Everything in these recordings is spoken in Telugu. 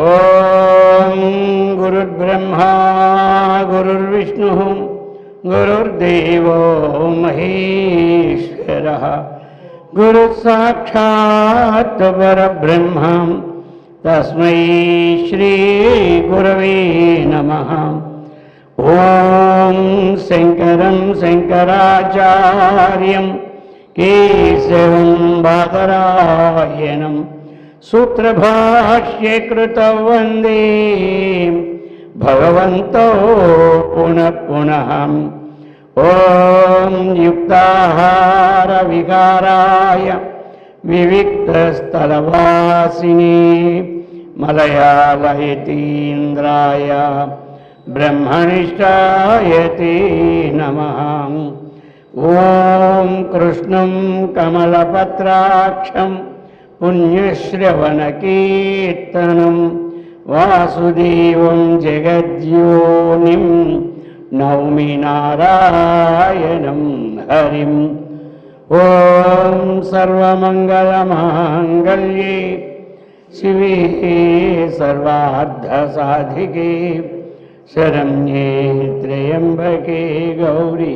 ఓం గురుర్బ్రహ్మా గురుర్విష్ణుః గురుర్దేవో మహేశ్వరః గురుః సాక్షాత్ పరబ్రహ్మ తస్మై శ్రీ గురవే నమః. ఓం శంకరం శంకరాచార్యం కేశవం బాదరాయణం సూత్రభాష్యకృతౌ వందే భగవంతో పునః పునః. ఓం యుక్తాహార వికారాయ వివిక్తస్థలవాసినే మలయాళయతీంద్రాయ బ్రహ్మనిష్టాయతే నమః. ఓం కృష్ణం కమలపత్రాక్షం పుణ్యశ్రవణకీర్తనం వాసుదేవం జగద్యోనిం నౌమి నారాయణం హరిం. ఓం సర్వమంగళమాంగళ్యే శివే సర్వార్థసాధికే శరణ్యే త్ర్యంబకే గౌరీ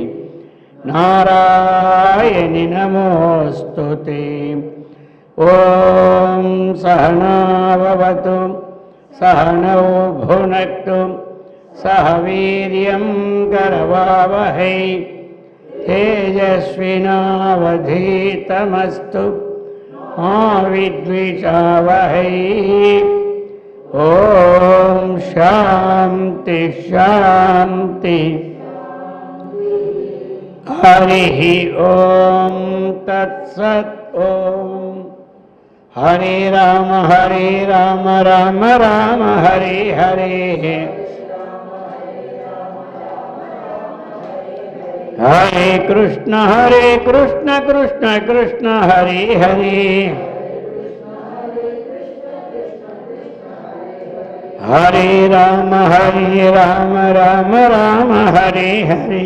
నారాయణి నమోస్తుతే. ఓం సహనావతు సహనౌ భునక్తు సహ వీర్యం కరవావహై తేజస్వినావధీతమస్తు మా విద్విషావహై. ఓం శాంతి శాంతి. హరి ఓం తత్సత్. ఓం హరే రామ రామ రామ హరే హరే, హరే కృష్ణ కృష్ణ కృష్ణ హరే హరే, హరే రామ రామ హరే హరే,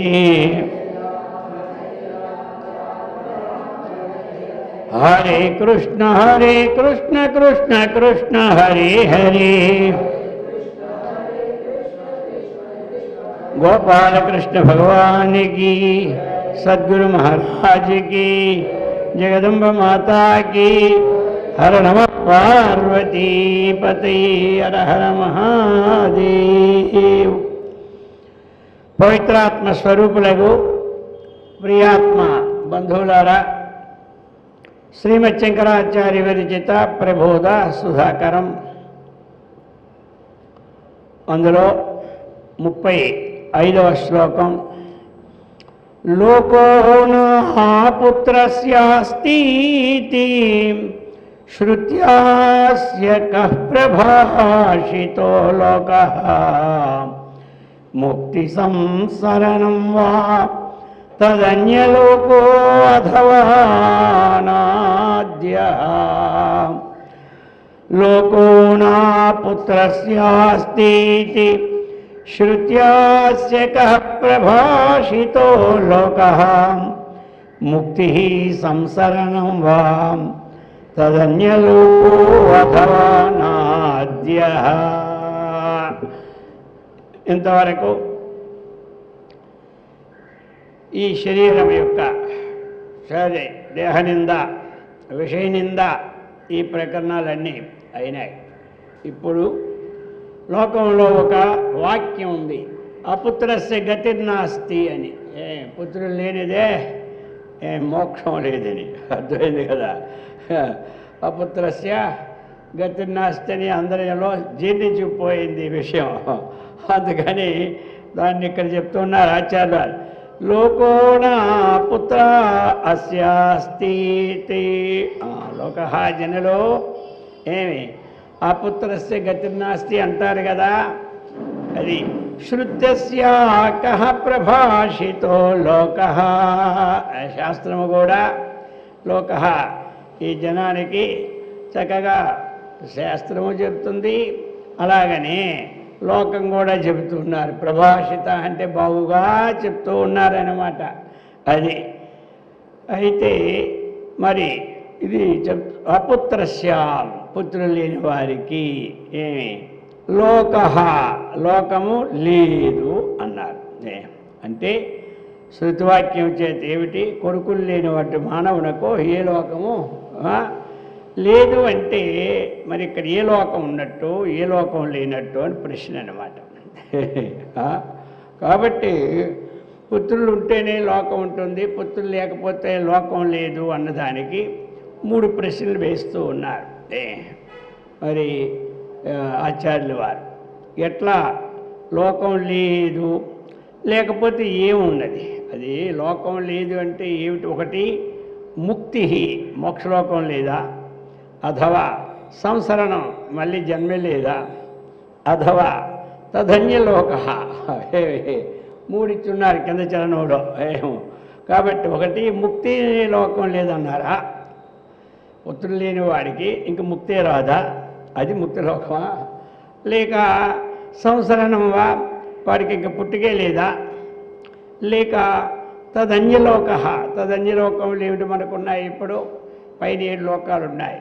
హరే కృష్ణ కృష్ణ హరే హరే. గోపాల కృష్ణ భగవాన్ కి, సద్గురు మహారాజ్ కి, జగదంబ మాతా కి. హర నమ పార్వతీపతే, హర హర మహాదేవ్. పవిత్రాత్మ స్వరూపులకు ప్రియాత్మ బంధువులారా, శ్రీమద్ శంకరాచార్య విరచిత ప్రబోధ సుధాకరం, అందులో 35వ శ్లోకం. లోకో నా పుత్రస్యాస్తి శ్రుత్యాస్య కః ప్రభాషితో లోకః ముక్తి సంసరణం వా తదన్యలోకో అథవా నాద్యః. లోకో నా పుత్రస్యాస్తి శ్రుత్యాస్య కః ప్రభాషితో లోకః ముక్తి సంసరణం వా తదన్యలోకో అథవా నాద్యః. ఇంతవరకు ఈ శరీరం యొక్క దేహనింద, విషయనింద, ఈ ప్రకరణాలన్నీ అయినాయి. ఇప్పుడు లోకంలో ఒక వాక్యం ఉంది, అపుత్రస్య గతిర్నాస్తి అని. పుత్రులు లేనిదే మోక్షం లేదని అర్థమైంది కదా. అపుత్రస్య గతిర్నాస్తి అని అందరిలో జీర్ణించిపోయింది విషయం. అందుకని దాన్ని ఇక్కడ చెప్తున్నారు ఆచార్యులు. లోకో నా పుత్ర అస్యాస్తి. లోకః జనులో ఏమి అపుత్రస్య గతిర్నాస్తి అంటారు కదా, అది శ్రుత్యస్య కః ప్రభాషితో లోకః. శాస్త్రము కూడా లోకః ఈ జనానికి చక్కగా శాస్త్రము చెప్తుంది, అలాగనే లోకం కూడా చెబుతున్నారు. ప్రభాషిత అంటే బాగుగా చెప్తూ ఉన్నారన్నమాట. అది అయితే మరి ఇది అపుత్రస్య పుత్రులు లేని వారికి ఏమి లోకము లేదు అన్నారు. అంటే శృతివాక్యం చేత ఏమిటి, కొడుకులు లేని వాటి మానవునకు ఏ లోకము లేదు అంటే మరి ఇక్కడ ఏ లోకం ఉన్నట్టు ఏ లోకం లేనట్టు అని ప్రశ్న అన్నమాట. కాబట్టి పుత్రులు ఉంటేనే లోకం ఉంటుంది, పుత్రులు లేకపోతే లోకం లేదు అన్నదానికి 3 ప్రశ్నలు వేస్తూ ఉన్నారు మరి ఆచార్యుల వారు. ఎట్లా లోకం లేదు, లేకపోతే ఏమున్నది, అది లోకం లేదు అంటే ఏమిటి, ఒకటి ముక్తి మోక్షలోకం లేదా, అథవా సంసరణం మళ్ళీ జన్మే లేదా, అథవా తదన్యలోక 3 ఇచ్చున్నారు కింద చరణంలో. కాబట్టి ఒకటి ముక్తి లోకం లేదన్నారా, పుత్రులు లేని వాడికి ఇంక ముక్తే రాదా, అది ముక్తి లోకమా, లేక సంసరణమా వాడికి ఇంక పుట్టుకే లేదా, లేక తదన్యలోకంలో ఏమిటి మనకున్నాయి ఇప్పుడు పైన 7 లోకాలు ఉన్నాయి.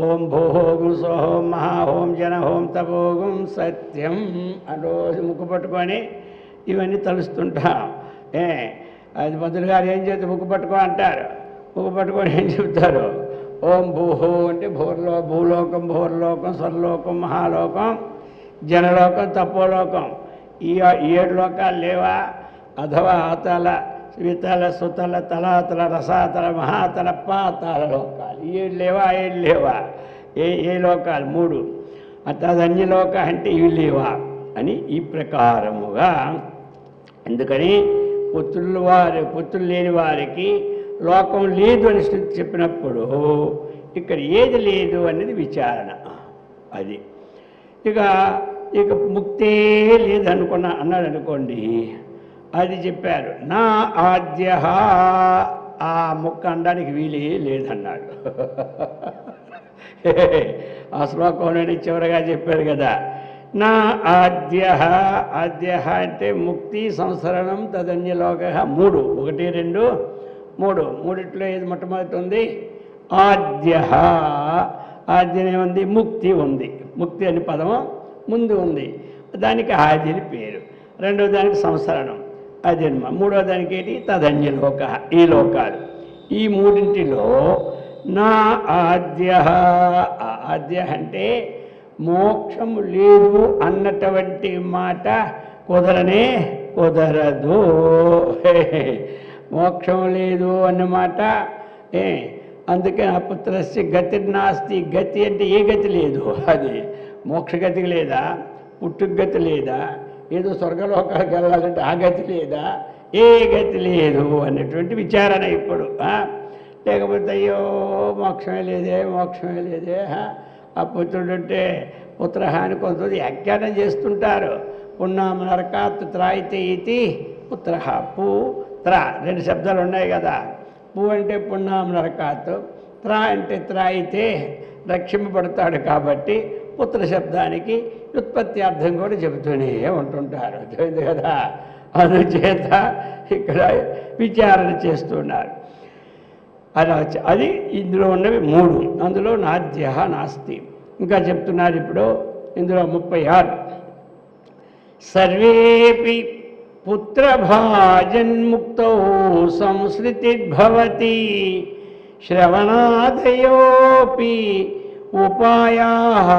ఓం భూహోం సోహోం మహాహోం జనహోం తపోహం సత్యం అని రోజు ముక్కు పట్టుకొని ఇవన్నీ తలుస్తుంటాం. అది మంత్రులు గారు ఏం చేస్తే ముక్కు పట్టుకో అంటారు, ముక్కు పట్టుకొని ఏం చెప్తారు, ఓం భూహో అంటే భూలోకం భూర్లోకం స్వర్లోకం మహాలోకం జనలోకం తపోలోకం, ఈ 7 లోకాలు లేవా, అథవా ఆతల వితల సుతల తలాతల రసాతల మహాతల పాతాల లోకాలు, 7 లేవా, ఏ లోకాలు 3, తదన్యలోక అంటే ఇవి లేవా అని ఈ ప్రకారముగా. ఎందుకని పుత్రులు లేని వారికి లోకం లేదు అని స్థితి చెప్పినప్పుడు ఇక్కడ ఏది లేదు అనేది విచారణ. అది ఇక ముక్తే అన్నాడు అనుకోండి, అది చెప్పారు. నా ఆద్య ఆ ముక్క అనడానికి వీలే లేదన్నాడు. ఆ శ్లోకంలోనే చివరగా చెప్పారు కదా, నా ఆద్య అంటే ముక్తి సంసరణం తదన్యలోక 3, 1 2 3, మూడిట్లో ఏది మొట్టమొదటి ఉంది, ఆద్యనేముంది, ముక్తి ఉంది. ముక్తి అని పదము ముందు ఉంది, దానికి ఆది అని పేరు. రెండో దానికి సంసరణం అజన్మ, మూడో దానికి ఏంటి తదన్యలోక, ఈ లోకాలు. ఈ మూడింటిలో నా ఆద్య అంటే మోక్షము లేదు అన్నటువంటి మాట కుదరదు. మోక్షం లేదు అన్నమాట. అందుకే అపుత్రస్య గతి నాస్తి, గతి అంటే ఏ గతి లేదు, అది మోక్షగతి లేదా, పుట్టుగతి లేదా, ఏదో స్వర్గలోకాలకు వెళ్ళాలంటే ఆ గతి లేదా, ఏ గతి లేదు అన్నటువంటి విచారణ ఇప్పుడు. లేకపోతే అయ్యో మోక్షమే లేదే ఆ పుత్రుడు అంటే పుత్రహాని కొంతమంది వ్యాఖ్యానం చేస్తుంటారు. పున్నామ నరకాత్ త్రాయితే ఇది పుత్ర, త్ర 2 శబ్దాలు ఉన్నాయి కదా. పు అంటే పున్నామ నరకాత్, త్ర అంటే త్రాయితే రక్షింపబడతాడు కాబట్టి పుత్ర శబ్దానికి ఉత్పత్తి అర్థం కూడా చెబుతూనే ఉంటుంటారు. తెలియదు కదా, అందుచేత ఇక్కడ విచారణ చేస్తున్నారు. అది ఇందులో ఉన్నవి 3, అందులో నాద్య నాస్తి. ఇంకా చెప్తున్నారు ఇప్పుడు ఇందులో 36. సర్వేపి పుత్రభాజన్ముక్తౌ సంస్మృతిర్భవతి శ్రవణాదయోపి ఉపాయాః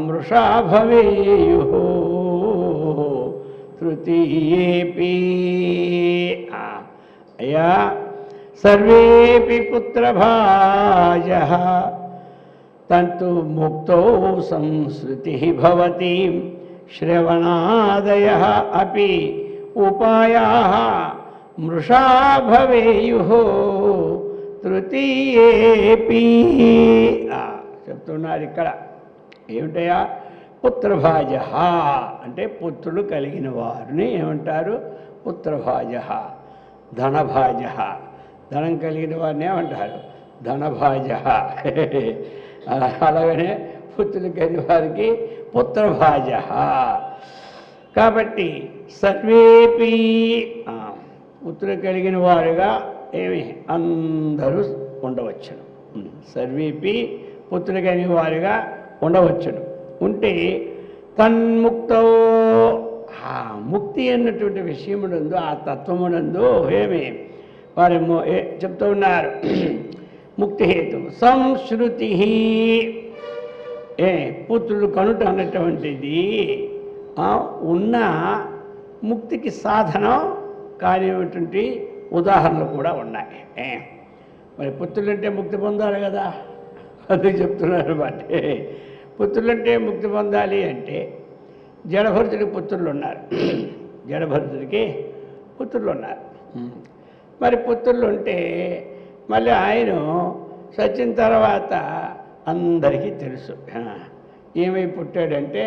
మృషా భవేయుః తృతీయేపి. అయ్యా సర్వేపి పుత్రభాజః తంతు ముక్తౌ సంస్మృతిః భవతి శ్రవణాదయః అపి ఉపాయాః మృషా భవేయుః తృతీయేపి. చెప్తున్నారు ఇక్కడ ఏమిటయా, పుత్రభాజ అంటే పుత్రులు కలిగిన వారిని ఏమంటారు, పుత్రభాజ. ధనభాజ, ధనం కలిగిన వారిని ఏమంటారు, ధనభాజ. అలాగనే పుత్రులు కలిగిన వారికి పుత్రభాజ. కాబట్టి సర్వేపి పుత్రులు కలిగిన వారుగా ఏమి అందరూ ఉండవచ్చును. సర్వేపి పుత్రులు కాని వారుగా ఉండవచ్చును. ఉంటే తన్ముక్తో ఆ ముక్తి అన్నటువంటి విషయమునందు ఆ తత్వమునందు ఏమి వారు చెప్తూ ఉన్నారు. ముక్తి హేతు సంశ్రుతి పుత్రులు కనుట అన్నటువంటిది ఉన్న ముక్తికి సాధనం కానిటువంటి ఉదాహరణలు కూడా ఉన్నాయి. మరి పుత్రులంటే ముక్తి పొందాలి కదా, అది చెప్తున్నారు. బట్టి పుత్రులంటే ముక్తి పొందాలి అంటే జడభరతుడికి పుత్రులు ఉన్నారు, జడభరతుడికి పుత్రులు ఉన్నారు. మరి పుత్రులు ఉంటే మళ్ళీ ఆయన చచ్చిన తర్వాత అందరికీ తెలుసు ఏమై పుట్టాడంటే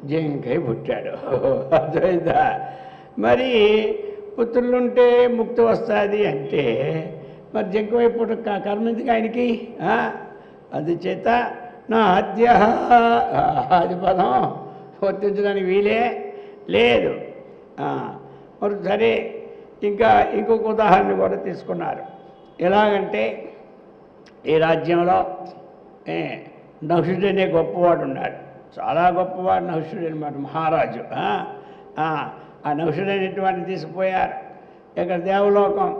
జంకై పుట్టాడు. అర్థమైందా? మరి పుత్రులుంటే ముక్తి వస్తుంది అంటే మరి జంకమై పుట్ట కర్మ ఎందుకు ఆయనకి? అందుచేత నా హత్య అది పదం వర్తించడానికి వీలే లేదు. మరి సరే, ఇంకా ఇంకొక ఉదాహరణ కూడా తీసుకున్నారు. ఎలాగంటే ఈ రాజ్యంలో నహుషుడు అనే గొప్పవాడు ఉన్నాడు, చాలా గొప్పవాడు నహుషుడు అనమాట, మహారాజు. ఆ నహుషుడు అనేటువంటి తీసుకుపోయారు ఇక్కడ దేవలోకం.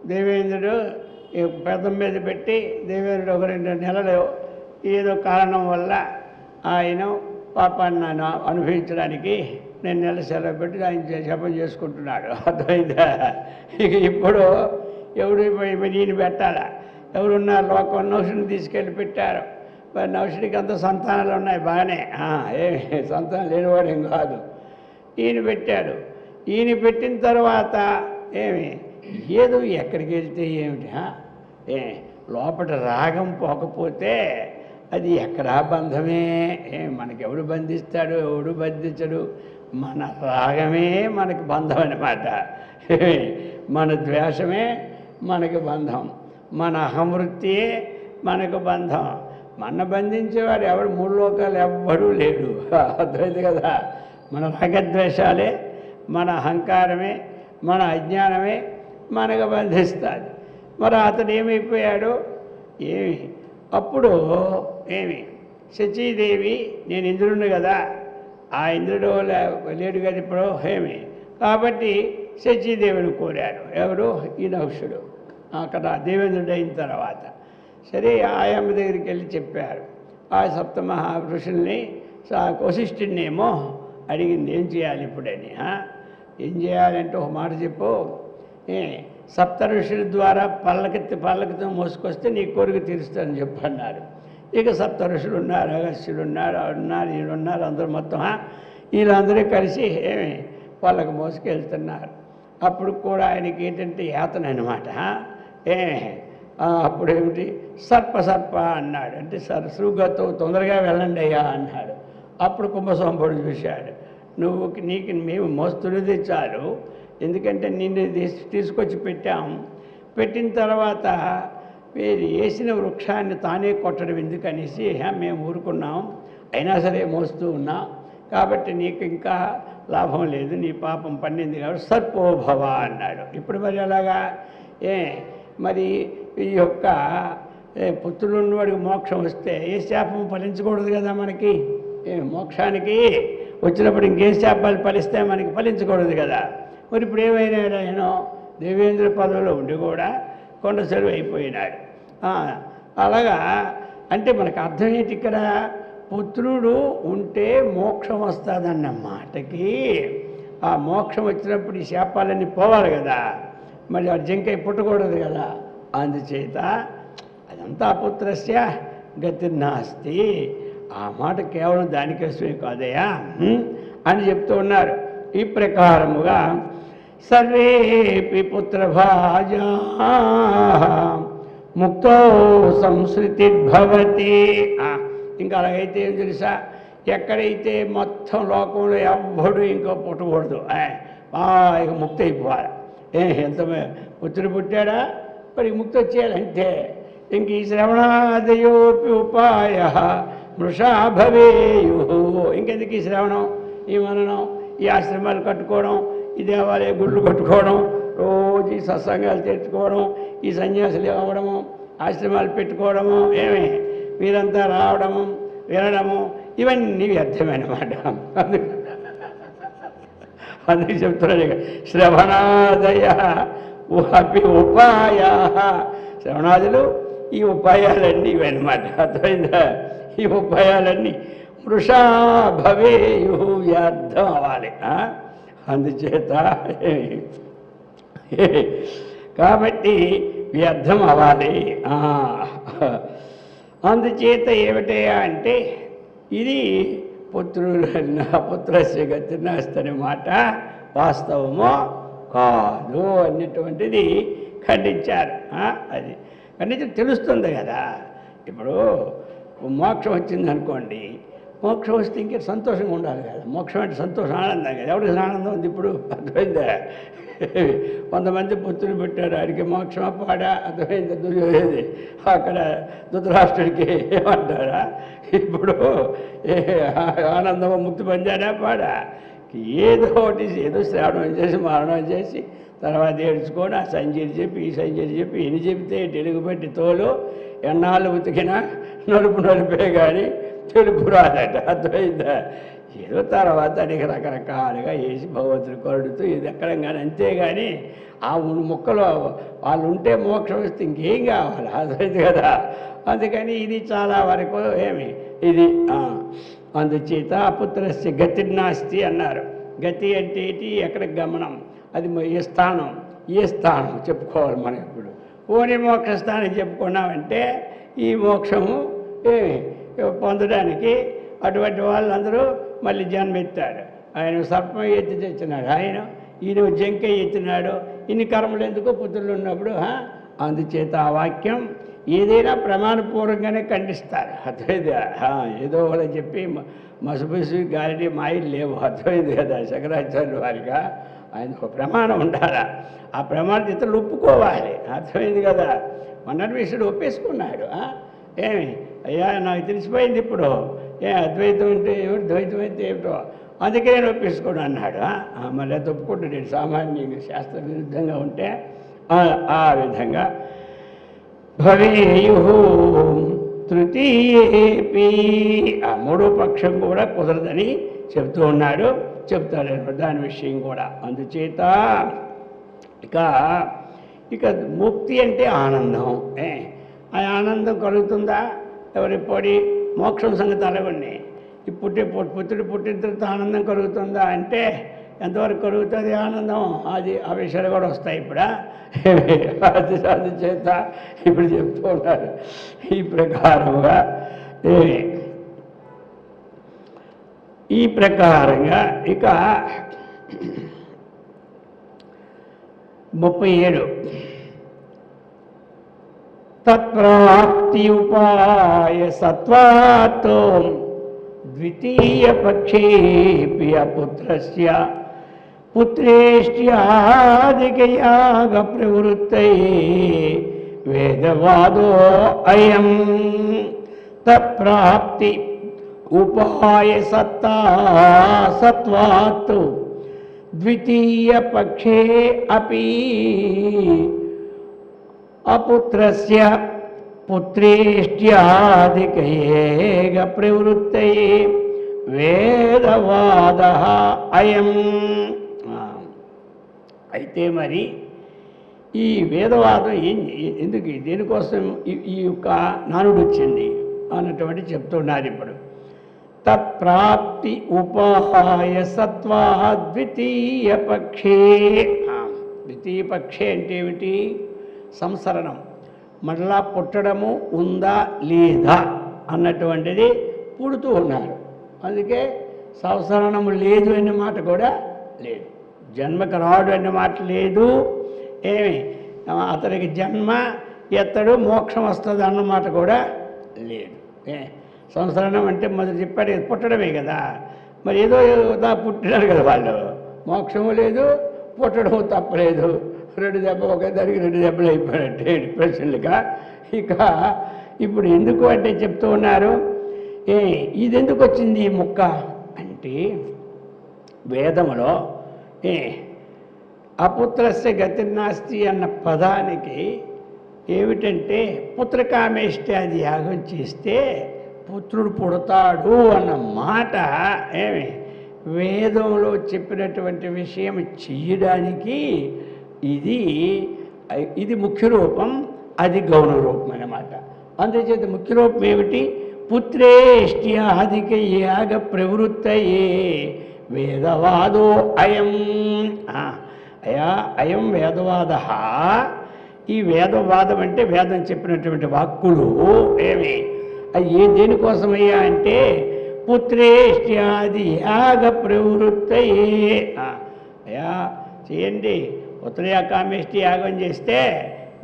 దేవేంద్రుడు పెద్దం మీద పెట్టి దేవేంద్రుడు ఒక 2 నెలలు ఏదో కారణం వల్ల ఆయన పాపాన్ని నన్ను అనుభవించడానికి 2 నెలలు సెలవు పెట్టి ఆయన జపం చేసుకుంటున్నాడు. అర్థమైందా? ఇక ఇప్పుడు ఎవడు ఈయన పెట్టాలా? ఎవరున్నారు? లోకం నహుషుడిని తీసుకెళ్ళి పెట్టారు. మరి నహుషుడికి అంత సంతానాలు ఉన్నాయి బాగానే, సంతానం లేనివాడేం కాదు. ఈయన పెట్టాడు. ఈయన పెట్టిన తర్వాత ఏదో ఎక్కడికి వెళ్తే ఏమిటి, లోపల రాగం పోకపోతే అది ఎక్కడా బంధమే. మనకెవడు బంధిస్తాడు, ఎవడు బంధించడు? మన రాగమే మనకి బంధం అన్నమాట. మన ద్వేషమే మనకి బంధం, మన అహంవృత్తియే మనకు బంధం. మన బంధించేవాడు ఎవడు 3 లోకాలు ఎవ్వడూ లేడు. అర్థమైంది కదా? మన రాగద్వేషాలే, మన అహంకారమే, మన అజ్ఞానమే మనకు బంధిస్తుంది. మరి అతడు ఏమైపోయాడు? అప్పుడు శచీదేవి, నేను ఇంద్రుడిని కదా, ఆ ఇంద్రుడు లేడు కదా ఇప్పుడు, కాబట్టి శచీదేవిని కోరాడు. ఎవరు? ఈ నహుషుడు. అక్కడ దేవేంద్రుడు అయిన తర్వాత సరే ఆయమ్మ దగ్గరికి వెళ్ళి చెప్పారు. ఆ సప్తమహా ఋషుల్ని వశిష్ఠుడినేమో అడిగింది ఏం చేయాలి ఇప్పుడని. ఏం చేయాలంటే ఒక మాట చెప్పు, 7 ఋషుల ద్వారా పల్లకితో మోసుకొస్తే నీ కోరిక తీరుస్తానని చెప్పన్నారు. ఇక 7 ఋషులు ఉన్నారు, అగస్త్యుడు ఉన్నాడు, వీళ్ళున్నారు, అందరూ మొత్తం వీళ్ళందరూ కలిసి పల్లకి మోసుకెళ్తున్నారు. అప్పుడు కూడా ఆయనకి ఏంటంటే యాతన అనమాట. అప్పుడు ఏమిటి, సర్ప అన్నాడు. అంటే సరస్సుగతో తొందరగా వెళ్ళండి అయ్యా అన్నాడు. అప్పుడు కుంభసంభుడు చూశాడు, నీకు మేము మోస్తున్నది చాలు, ఎందుకంటే నిన్ను తీసుకొచ్చి పెట్టిన తర్వాత వీరు వేసిన వృక్షాన్ని తానే కొట్టడం ఎందుకనేసి మేము ఊరుకున్నాం, అయినా సరే మోస్తూ ఉన్నాం, కాబట్టి నీకు ఇంకా లాభం లేదు, నీ పాపం పండింది కాబట్టి సర్పోభవ అన్నాడు. ఇప్పుడు మరి అలాగా మరి ఈ యొక్క పుత్రులు ఉన్నవాడికి మోక్షం వస్తే ఏ శాపం ఫలించకూడదు కదా మనకి. మోక్షానికి వచ్చినప్పుడు ఇంకే శాపాలు ఫలిస్తే మనకి ఫలించకూడదు కదా. మరి ఇప్పుడు ఏమైనా ఆయన దేవేంద్ర పదవిలో ఉండి కూడా కొండ సెలవు అయిపోయినాడు. అలాగా అంటే మనకు అర్థం ఏంటి ఇక్కడ, పుత్రుడు ఉంటే మోక్షం వస్తుందన్న మాటకి ఆ మోక్షం వచ్చినప్పుడు ఈ శాపాలన్నీ పోవాలి కదా, మరి ఆ జంకై పుట్టకూడదు కదా. అందుచేత అదంతా పుత్రస్య గతిర్నాస్తి, ఆ మాట కేవలం దానికోసమే కాదయా అని చెప్తూ ఉన్నారు. ఈ ప్రకారముగా సర్వేపి పుత్రభాజా ముక్తో సంస్కృతిర్భవతి. ఇంకా అలాగైతే ఏం తెలుసా, ఎక్కడైతే మొత్తం లోకంలో ఎవ్వడు ఇంకో పుట్టకూడదు, ఇక ముక్తి అయిపోవాలి. ఎంత పుత్రుడు పుట్టాడా మరి ముక్తి వచ్చేయాలి అంతే. ఇంక ఈ శ్రవణాదయోపి ఉపాయ మృషా భవేయు. ఇంకెందుకు ఈ శ్రవణం, ఈ మననం, ఈ ఆశ్రమాలు కట్టుకోవడం, ఈ దేవాలయ గుళ్ళు కట్టుకోవడం, రోజు ఈ సత్సంగాలు తెచ్చుకోవడం, ఈ సన్యాసులు అవ్వడము, ఆశ్రమాలు పెట్టుకోవడము, మీరంతా రావడము వినడము ఇవన్నీ వ్యర్థమన్నమాట. అందుకే చెప్తున్నాడు శ్రవణాదయ అపి ఉపాయ, శ్రవణాదులు ఈ ఉపాయాలన్నీ ఇవన్నమాట. అర్థమైందా? ఈ ఉపాయాలన్నీ మృషా భవేయు, వ్యర్థం అవ్వాలి. అందుచేత కాబట్టి వ్యర్థం అవ్వాలి. అందుచేత ఏమిటయా అంటే ఇది పుత్రస్య గతి నాస్తి అనే మాట వాస్తవమో కాదు అన్నటువంటిది ఖండించారు. అది ఖండించి తెలుస్తుంది కదా. ఇప్పుడు మోక్షం వచ్చింది అనుకోండి, మోక్షం వస్తే ఇంకే సంతోషంగా ఉండాలి కదా. మోక్షం అంటే సంతోషం, ఆనందం కదా. ఎవరికి ఆనందం ఉంది ఇప్పుడు? అర్థమైందా? కొంతమంది పుత్రులు పెట్టారు, ఆడికి మోక్షమా పాడా? అర్థమైందా? దుర్యోధన అక్కడ ధృతరాష్ట్రుడికి ఏమంటారా? ఇప్పుడు ఆనందమా ముక్తి పొందాడా పాడా? ఏదో ఒకటి, ఏదో శ్రావణం చేసి మరణం చేసి తర్వాత ఏడ్చుకొని ఆ సంజీని చెప్పి ఈ సంజీని చెప్పి ఎన్ని చెబితే తెలుగు పెట్టి తోలు ఎన్నాళ్ళు ఉతికినా నలుపే కానీ తెలుపు రాదట. అర్థమైందా? ఏదో తర్వాత అనేక రకరకాలుగా వేసి భగవంతుని కొరడుతూ ఇది ఎక్కడం కానీ, అంతేగాని ఆ మొక్కలు వాళ్ళు ఉంటే మోక్షం వస్తే ఇంకేం కావాలి? అర్థమైంది కదా. అందుకని ఇది చాలా వరకు ఏమి ఇది అందుచేత పుత్రస్య గతి నాస్తి అన్నారు. గతి అంటే ఏంటి? ఎక్కడికి గమనం, అది ఏ స్థానం, ఏ స్థానం చెప్పుకోవాలి మనం. ఇప్పుడు పోనీ మోక్ష స్థానం చెప్పుకున్నామంటే ఈ మోక్షము పొందడానికి అటువంటి వాళ్ళందరూ మళ్ళీ జన్మెత్తాడు. ఆయన సర్పం ఎత్తి తెచ్చినాడు, ఈయన జంక ఎత్తినాడు. ఇన్ని కర్మలు ఎందుకో పుత్రులు ఉన్నప్పుడు. అందుచేత ఆ వాక్యం ఏదైనా ప్రమాణపూర్వకంగానే ఖండిస్తారు. అర్థమైంది? ఏదో వాళ్ళని చెప్పి మసుబుసు గాలిని మాయలు లేవు. అర్థమైంది కదా. శంకరాచార్యుల వారిగా ఆయన ఒక ప్రమాణం ఉండాలి. ఆ ప్రమాణం ఇతరులు ఒప్పుకోవాలి. అర్థమైంది కదా. మొన్నటి విషయుడు ఒప్పేసుకున్నాడు. ఏమి అయ్యా నాకు తెలిసిపోయింది ఇప్పుడు, అద్వైతం అంటే ఏమిటి, ద్వైతం అయితే ఏమిటో, అందుకే నేను ఒప్పేసుకోను అన్నాడు. మళ్ళీ అది ఒప్పుకుంటాడు. సామాన్యంగా శాస్త్ర విరుద్ధంగా ఉంటే ఆ విధంగా భవేయు తృతీయేపి, ఆ మూడో పక్షం కూడా కుదరదని చెప్తూ ఉన్నాడు. చెప్తాడు దాని విషయం కూడా. అందుచేత ఇక ముక్తి అంటే ఆనందం. ఆ ఆనందం కలుగుతుందా? ఎవరి పొడి మోక్షం సంగతి అలాగండి. ఈ పుత్రుడు పుట్టిన తర్వాత ఆనందం కలుగుతుందా అంటే ఎంతవరకు కలుగుతుంది ఆనందం? అది ఆ విషయాలు కూడా వస్తాయి ఇప్పుడు. అది చేత ఇప్పుడు చెప్తూ ఉన్నారు. ఈ ప్రకారంగా ఇక 37 తత్ప్రాప్తి ఉపాయ సత్వాత్ ద్వితీయ పక్షేపి అపుత్రస్య పుత్రేష్ట్యాదికయాగ ప్రవృత్తయే వేదవాదో అయం. తత్ప్రాప్తి ఉపాయ సత్వాత్ ద్వితీయ పక్షే అపి అపుత్రస్య పుత్రేష్ట్యాదికయేగ ప్రవృత్తయే వేదవాదః అయం. అయితే మరి ఈ వేదవాదం ఎందుకు, దేనికోసం ఈ యొక్క నానుడు వచ్చింది అన్నటువంటి చెప్తున్నారు ఇప్పుడు. తత్ప్రాప్తి ఉపాయ సత్వా ద్వితీయ పక్షే. ద్వితీయ పక్షే అంటే ఏమిటి? సంసరణం, మళ్ళా పుట్టడము ఉందా లేదా అన్నటువంటిది పుడుతూ ఉన్నారు. అందుకే సంసరణము లేదు అనే మాట కూడా లేదు, జన్మకు రాడు అనే మాట లేదు. ఏమి అతనికి జన్మ ఎత్తడు మోక్షం వస్తుంది అన్నమాట కూడా లేదు. సంసరణం అంటే మొదటి చెప్పాడు పుట్టడమే కదా. మరి ఏదో పుట్టినారు కదా వాళ్ళు, మోక్షము లేదు పుట్టడము తప్పలేదు. 2 దెబ్బలు ఒకేదానికి 2 దెబ్బలు అయిపోయినట్టే డిప్రెషన్లుగా. ఇక ఇప్పుడు ఎందుకు అంటే చెప్తూ ఉన్నారు, ఇది ఎందుకు వచ్చింది ఈ ముక్క అంటే వేదములో అపుత్రస్య గతి నాస్తి అన్న పదానికి ఏమిటంటే పుత్రకామేష్టాది యాగం చేస్తే పుత్రుడు పుడతాడు అన్న మాట ఏమి వేదంలో చెప్పినటువంటి విషయం చెయ్యడానికి ఇది ముఖ్య రూపం, అది గౌణ రూపం అన్నమాట. అందుచేత ముఖ్య రూపం ఏమిటి? పుత్రేష్ట్యాధిక యాగ ప్రవృత్తయే వేదవాదో అయం. అయం వేదవాద. ఈ వేదవాదం అంటే వేదం చెప్పినటువంటి వాక్కులు ఏమి అవి దేనికోసమయ్యా అంటే పుత్రేష్ట్యాది యాగ ప్రవృత్తయే. అయ్యా చేయండి, పుత్రయాకామేష్టి యాగం చేస్తే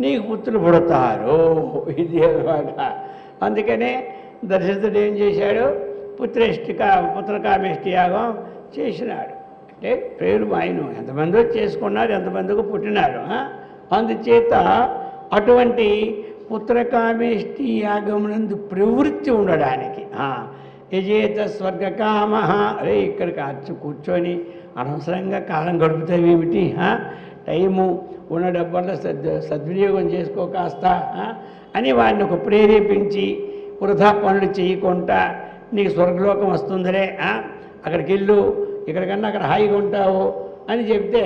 నీకు పుత్రులు పుడతారు, ఇది అన్నమాట. అందుకనే దశరథుడు ఏం చేశాడు? పుత్రకామేష్టి యాగం చేసినాడు. అంటే పేరు ఆయన ఎంతమందో చేసుకున్నారు, ఎంతమందికి పుట్టినాడు. అందుచేత అటువంటి పుత్రకామేష్టి యాగమునందు ప్రవృత్తి ఉండడానికి యజేత స్వర్గకామ. అరే ఇక్కడికి కూర్చొని అనవసరంగా కాలం గడుపుతావేమిటి? టైము ఉన్న డబ్బుల్లో సద్వినియోగం చేసుకో కాస్త అని వాడిని ఒక ప్రేరేపించి వృధా పనులు చేయకుండా నీకు స్వర్గలోకం వస్తుందిరే, అక్కడికి వెళ్ళు, ఇక్కడికన్నా అక్కడ హాయిగా ఉంటావు అని చెప్తే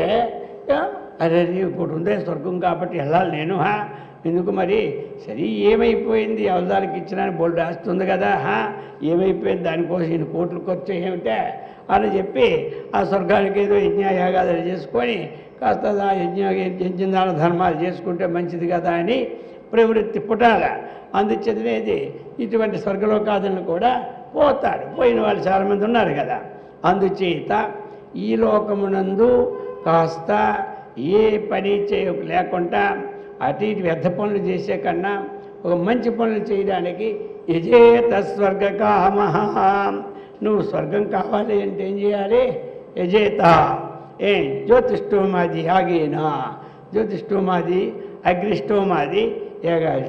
అరే ఇంకోటి ఉందే స్వర్గం కాబట్టి వెళ్ళాలి నేను, ఎందుకు మరి సరే ఏమైపోయింది అవతారికి ఇచ్చినా బోల్డ్ రాస్తుంది కదా, ఏమైపోయింది దానికోసం ఈయన కోట్లు ఖర్చు ఏమిటే అని చెప్పి ఆ స్వర్గానికి ఏదో యజ్ఞయాగాలు చేసుకొని కాస్త యజ్ఞదాన ధర్మాలు చేసుకుంటే మంచిది కదా అని ప్రవృత్తి పుట్టాల. అందుచేతనేది ఇటువంటి స్వర్గలోకాదులను కూడా పోతాడు, పోయిన వాళ్ళు చాలామంది ఉన్నారు కదా. అందుచేత ఈ లోకమునందు కాస్త ఏ పని లేకుండా అటు ఇటు వ్యర్థ పనులు చేసే కన్నా ఒక మంచి పనులు చేయడానికి యజేత స్వర్గకామ. నువ్వు స్వర్గం కావాలి అంటే ఏం చేయాలి? యజేత జ్యోతిష్ఠోమాది యాగేనా, జ్యోతిష్ఠోమాది అగ్నిష్ఠోమాది యాగాలు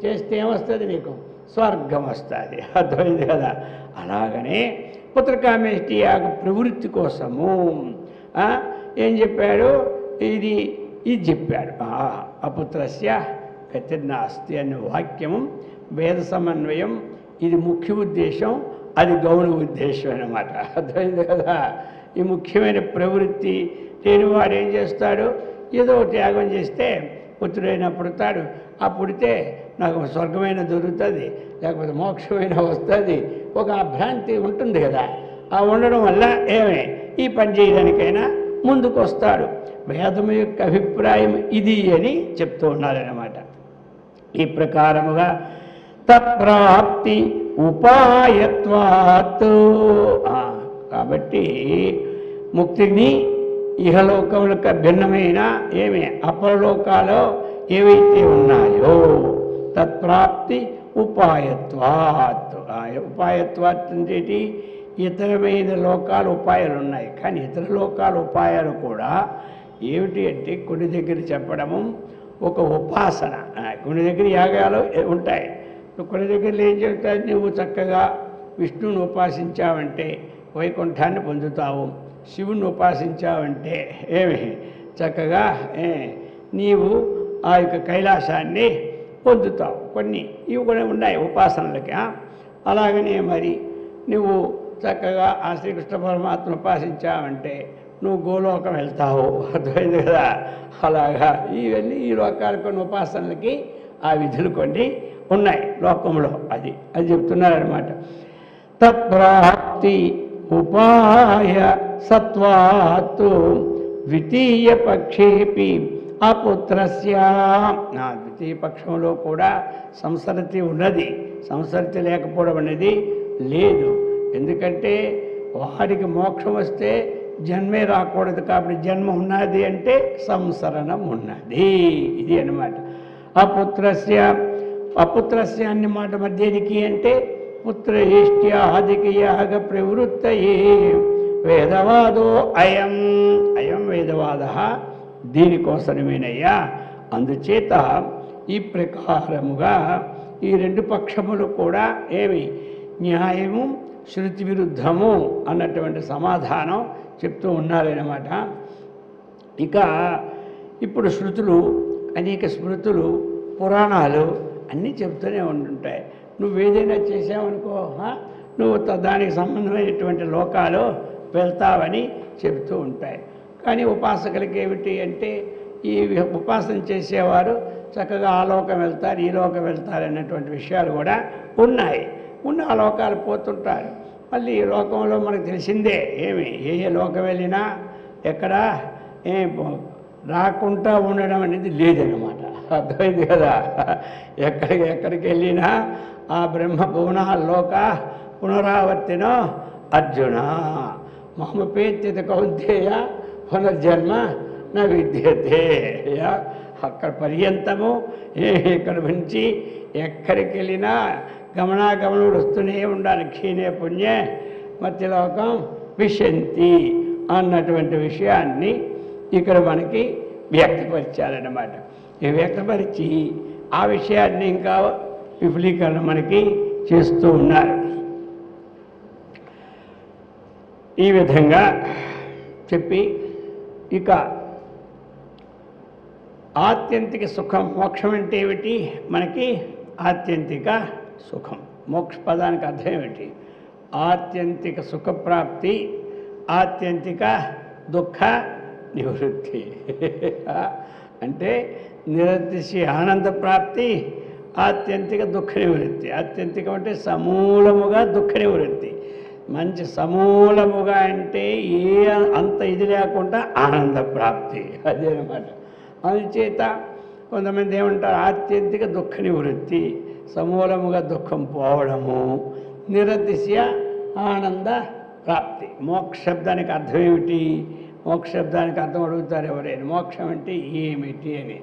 చేస్తే ఏమొస్తుంది? నీకు స్వర్గం వస్తుంది. అర్థమైంది కదా. అలాగనే పుత్రకామేష్టి యాగ ప్రవృత్తి కోసము ఏం చెప్పాడు? ఇది చెప్పాడు. అపుత్రస్య గతిర్నాస్తి అనే వాక్యము వేద సమన్వయం, ఇది ముఖ్య ఉద్దేశం, అది గౌణ ఉద్దేశం అన్నమాట. అర్థమైంది కదా. ఈ ముఖ్యమైన ప్రవృత్తి లేనివాడు ఏం చేస్తాడు? ఏదో త్యాగం చేస్తే పుత్రుడైనా పుడతాడు, ఆ పుడితే నాకు స్వర్గమైన దొరుకుతుంది, లేకపోతే మోక్షమైన వస్తుంది, ఒక భ్రాంతి ఉంటుంది కదా. ఆ ఉండడం వల్ల ఈ పని చేయడానికైనా ముందుకు వస్తాడు. వేదం యొక్క అభిప్రాయం ఇది అని చెప్తూ ఉన్నారన్నమాట. ఈ ప్రకారముగా తత్ప్రాప్తి ఉపాయత్వాత్. కాబట్టి ముక్తిని ఇహలోకములకు భిన్నమైన అపరలోకాలు ఏవైతే ఉన్నాయో తత్ప్రాప్తి ఉపాయత్వాత్. ఉపాయత్వాత్ అంటే ఇతరమైన లోకాల ఉపాయాలు ఉన్నాయి, కానీ ఇతర లోకాల ఉపాయాలు కూడా ఏమిటి అంటే కొన్ని దగ్గర చెప్పడము ఒక ఉపాసన, కొన్ని దగ్గర యాగాలు ఉంటాయి, కొన్ని దగ్గరలో ఏం చెప్తారు? నువ్వు చక్కగా విష్ణువుని ఉపాసించావంటే వైకుంఠాన్ని పొందుతావు, శివుని ఉపాసించావంటే చక్కగా నీవు ఆ యొక్క కైలాసాన్ని పొందుతావు. కొన్ని ఇవి కూడా ఉన్నాయి ఉపాసనలకి. అలాగనే మరి నువ్వు చక్కగా ఆ శ్రీకృష్ణ పరమాత్మను ఉపాసించావంటే నువ్వు గోలోకం వెళ్తావు. అర్థమైంది కదా. అలాగా ఇవన్నీ ఈ లోకాల కొన్ని ఉపాసనలకి ఆ విధులు కొన్ని ఉన్నాయి లోకంలో, అది చెప్తున్నారన్నమాట. తత్ప్రాప్తి ఉపాయ సత్వాత్ ద్వితీయ పక్షేపి అపుత్రస్య. ద్వితీయ పక్షంలో కూడా సంసరతి ఉన్నది, సంసరతి లేకపోవడం అనేది లేదు. ఎందుకంటే వాడికి మోక్షం వస్తే జన్మే రాకూడదు, కాబట్టి జన్మ ఉన్నది అంటే సంసరణం ఉన్నది, ఇది అన్నమాట. అపుత్రస్య అన్న మాట మధ్యనికి అంటే పుత్రేష్ట్యాధిక యాగ ప్రవృత్తయే వేదవాదో అయం వేదవాద, దీనికోసమేనయ్యా. అందుచేత ఈ ప్రకారముగా ఈ రెండు పక్షములు కూడా న్యాయము శృతి విరుద్ధము అన్నటువంటి సమాధానం చెప్తూ ఉన్నారన్నమాట. ఇక ఇప్పుడు శృతులు, అనేక స్మృతులు పురాణాలు అన్నీ చెప్తూనే ఉంటుంటాయి. నువ్వు ఏదైనా చేసావనుకో నువ్వు దానికి సంబంధమైనటువంటి లోకాలు వెళ్తావని చెబుతూ ఉంటాయి. కానీ ఉపాసకులకి ఏమిటి అంటే ఈ ఉపాసన చేసేవారు చక్కగా ఆ లోకం వెళ్తారు, ఈ లోకం వెళ్తారు అన్నటువంటి విషయాలు కూడా ఉన్నాయి. ఆ లోకాలు పోతుంటారు. మళ్ళీ ఈ లోకంలో మనకు తెలిసిందే ఏ లోకం వెళ్ళినా ఎక్కడ రాకుండా ఉండడం అనేది లేదన్నమాట. అర్థమైంది కదా. ఎక్కడికి వెళ్ళినా ఆ బ్రహ్మ భువనాల్లోక పునరావర్తినో అర్జున మమపేత్యత కౌంతేయ పునర్జన్మ నా విద్యతే. అక్కడ పర్యంతము ఇక్కడ నుంచి ఎక్కడికి వెళ్ళినా గమనాగమనుడు వస్తూనే ఉండాలి. క్షీణే పుణ్యే మధ్యలోకం విశంతి అన్నటువంటి విషయాన్ని ఇక్కడ మనకి వ్యక్తపరిచారన్నమాట. ఈ వ్యక్తపరిచి ఆ విషయాన్ని ఇంకా విపులీకరణ మనకి చేస్తూ ఉన్నారు. ఈ విధంగా చెప్పి ఇక ఆత్యంతిక సుఖం, మోక్షం అంటే ఏమిటి? మనకి ఆత్యంతిక సుఖం, మోక్ష పదానికి అర్థం ఏమిటి? ఆత్యంతిక సుఖప్రాప్తి, ఆత్యంతిక దుఃఖ నివృత్తి. అంటే నిరతిశి ఆనంద ప్రాప్తి, ఆత్యంతిక దుఃఖ నివృత్తి. ఆత్యంతికం అంటే సమూలముగా దుఃఖ నివృత్తి. మంచి సమూలముగా అంటే అంత ఇది లేకుండా ఆనంద ప్రాప్తి, అదేనమాట. అందుచేత కొంతమంది ఏమంటారు, ఆత్యంతిక దుఃఖ నివృత్తి, సమూలముగా దుఃఖం పోవడము, నిరతిశయ ఆనంద ప్రాప్తి. మోక్షబ్దానికి అర్థం ఏమిటి? మోక్షబ్దానికి అర్థం అడుగుతారు ఎవరైనా. మోక్షం అంటే ఏమిటి అని.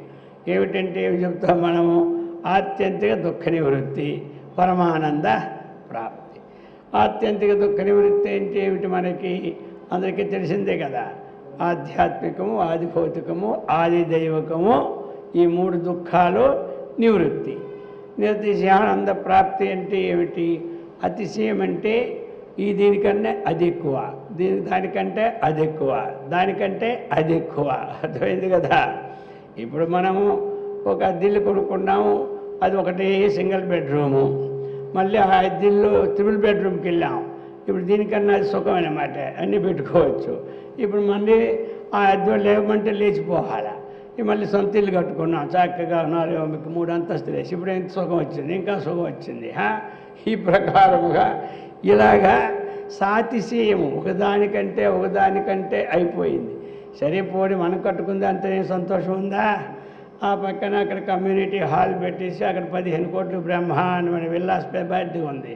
ఏమిటంటే ఏమి చెప్తాం మనము? ఆత్యంతిక దుఃఖ నివృత్తి, పరమానంద ప్రాప్తి. ఆత్యంతిక దుఃఖ నివృత్తి అంటే ఏమిటి? మనకి అందరికీ తెలిసిందే కదా. ఆధ్యాత్మికము, ఆది భౌతికము, ఆది దైవకము, ఈ మూడు దుఃఖాలు నివృత్తి. నిరతిశయానంద ప్రాప్తి అంటే ఏమిటి? అతిశయం అంటే దీనికన్నా అది ఎక్కువ, దానికంటే అది ఎక్కువ, దానికంటే అది ఎక్కువ. అర్థమైంది కదా. ఇప్పుడు మనము ఒక అద్దెల్లు కొనుక్కున్నాము, అది ఒకటే సింగిల్ బెడ్రూము. మళ్ళీ ఆ అద్దెల్లో ట్రిపుల్ బెడ్రూమ్కి వెళ్ళాము. ఇప్పుడు దీనికన్నా అది సుఖమన్నమాట, అన్నీ పెట్టుకోవచ్చు. ఇప్పుడు మళ్ళీ ఆ అద్దె లేవమంటే లేచిపోవాలా. మళ్ళీ సొంత ఇల్లు కట్టుకున్నాం, చక్కగా 3 అంతస్తులు వేసి ఇప్పుడు ఎంత సుఖం వచ్చింది, ఇంకా సుఖం వచ్చింది. ఈ ప్రకారముగా ఇలాగా సాతిశయము, ఒకదానికంటే అయిపోయింది. సరే పోడి మనం కట్టుకుంది అంతనే సంతోషం ఉందా? ఆ పక్కన అక్కడ కమ్యూనిటీ హాల్ పెట్టేసి అక్కడ 15 కోట్లు బ్రహ్మాండమైన విల్లాస్ బర్త్డే ఉంది.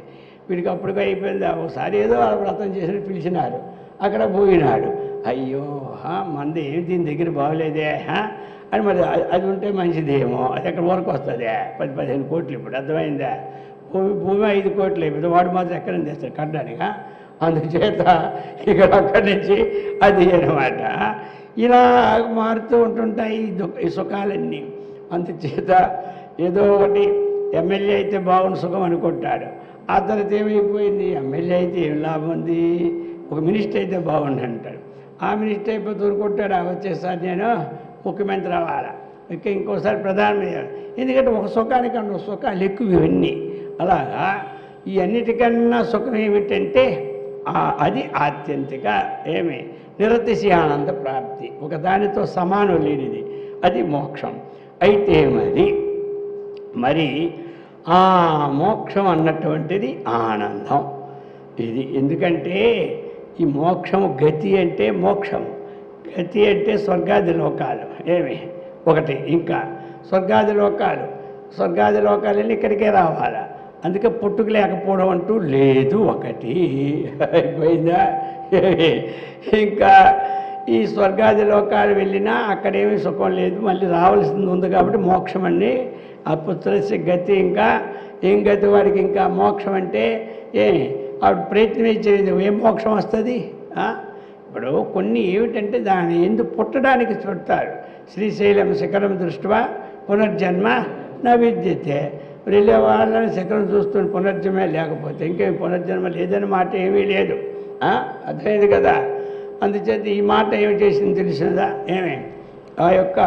వీడికి అప్పటికే అయిపోయింది. ఒకసారి ఏదో వ్రతం చేసి పిలిచినారు, అక్కడ పోయినాడు. అయ్యో మంది ఏమి దీని దగ్గర బాగలేదే అని. మరి అది ఉంటే మంచిదేమో, అది ఎక్కడ వరకు వస్తుంది? 10-15 కోట్లు. ఇప్పుడు అర్థమైందా? భూమి 5 కోట్లు అయిపోయింది, వాడు మాత్రం ఎక్కడ తెస్తాడు కట్టడానికి. అందుచేత ఇక్కడ అక్కడి నుంచి అది అనమాట. ఇలా మారుతూ ఉంటుంటాయి ఈ సుఖాలన్నీ. అందుచేత ఏదో ఒకటి ఎమ్మెల్యే అయితే బాగుంది సుఖం అనుకుంటాడు. ఆ తర్వాత ఏమైపోయింది? ఎమ్మెల్యే అయితే ఏం లాభం ఉంది, ఒక మినిస్టర్ అయితే బాగుంది అంటాడు. ఆ మినిస్టర్ అయిపోయి ఊరుకుంటాడు, వచ్చేసారి నేను ముఖ్యమంత్రి అవ్వాలా, ఇంకోసారి ప్రధానమంత్రి. ఎందుకంటే ఒక సుఖానికన్నా సుఖాలు ఎక్కువ ఇవన్నీ. అలాగా ఈ అన్నిటికన్నా సుఖం ఏమిటంటే అది ఆత్యంతిక నిరతిశయానంద ప్రాప్తి, ఒక దానితో సమానం లేనిది, అది మోక్షం. అయితే మరి ఆ మోక్షం అన్నటువంటిది ఆనందం. ఇది ఎందుకంటే ఈ మోక్షము గతి అంటే మోక్షము, గతి అంటే స్వర్గాది లోకాలు ఒకటి. ఇంకా స్వర్గాది లోకాలన్నీ ఇక్కడికే రావాలా. అందుకే పుట్టుకు లేకపోవడం అంటూ లేదు, ఒకటి అయిపోయిందా. ఇంకా ఈ స్వర్గాది లోకాలు వెళ్ళినా అక్కడేమీ సుఖం లేదు, మళ్ళీ రావాల్సింది ఉంది. కాబట్టి మోక్షం అన్ని ఆ పుత్రస్య గతి. ఇంకా ఏం గతి వాడికి? ఇంకా మోక్షం అంటే ఆవిడ ప్రయత్నం ఇచ్చేది ఏం మోక్షం వస్తుంది? ఇప్పుడు కొన్ని ఏమిటంటే దాని ఎందుకు పుట్టడానికి చుడతారు. శ్రీశైలం శిఖరం దృష్ట్యా పునర్జన్మ నా విద్యతే. వెళ్ళే వాళ్ళని శిఖరం చూస్తున్న పునర్జన్మే లేకపోతే ఇంకేమి పునర్జన్మ లేదని మాట ఏమీ లేదు. అర్థమైంది కదా. అందుచేత ఈ మాట ఏమి చేసింది తెలిసిందా? ఆ యొక్క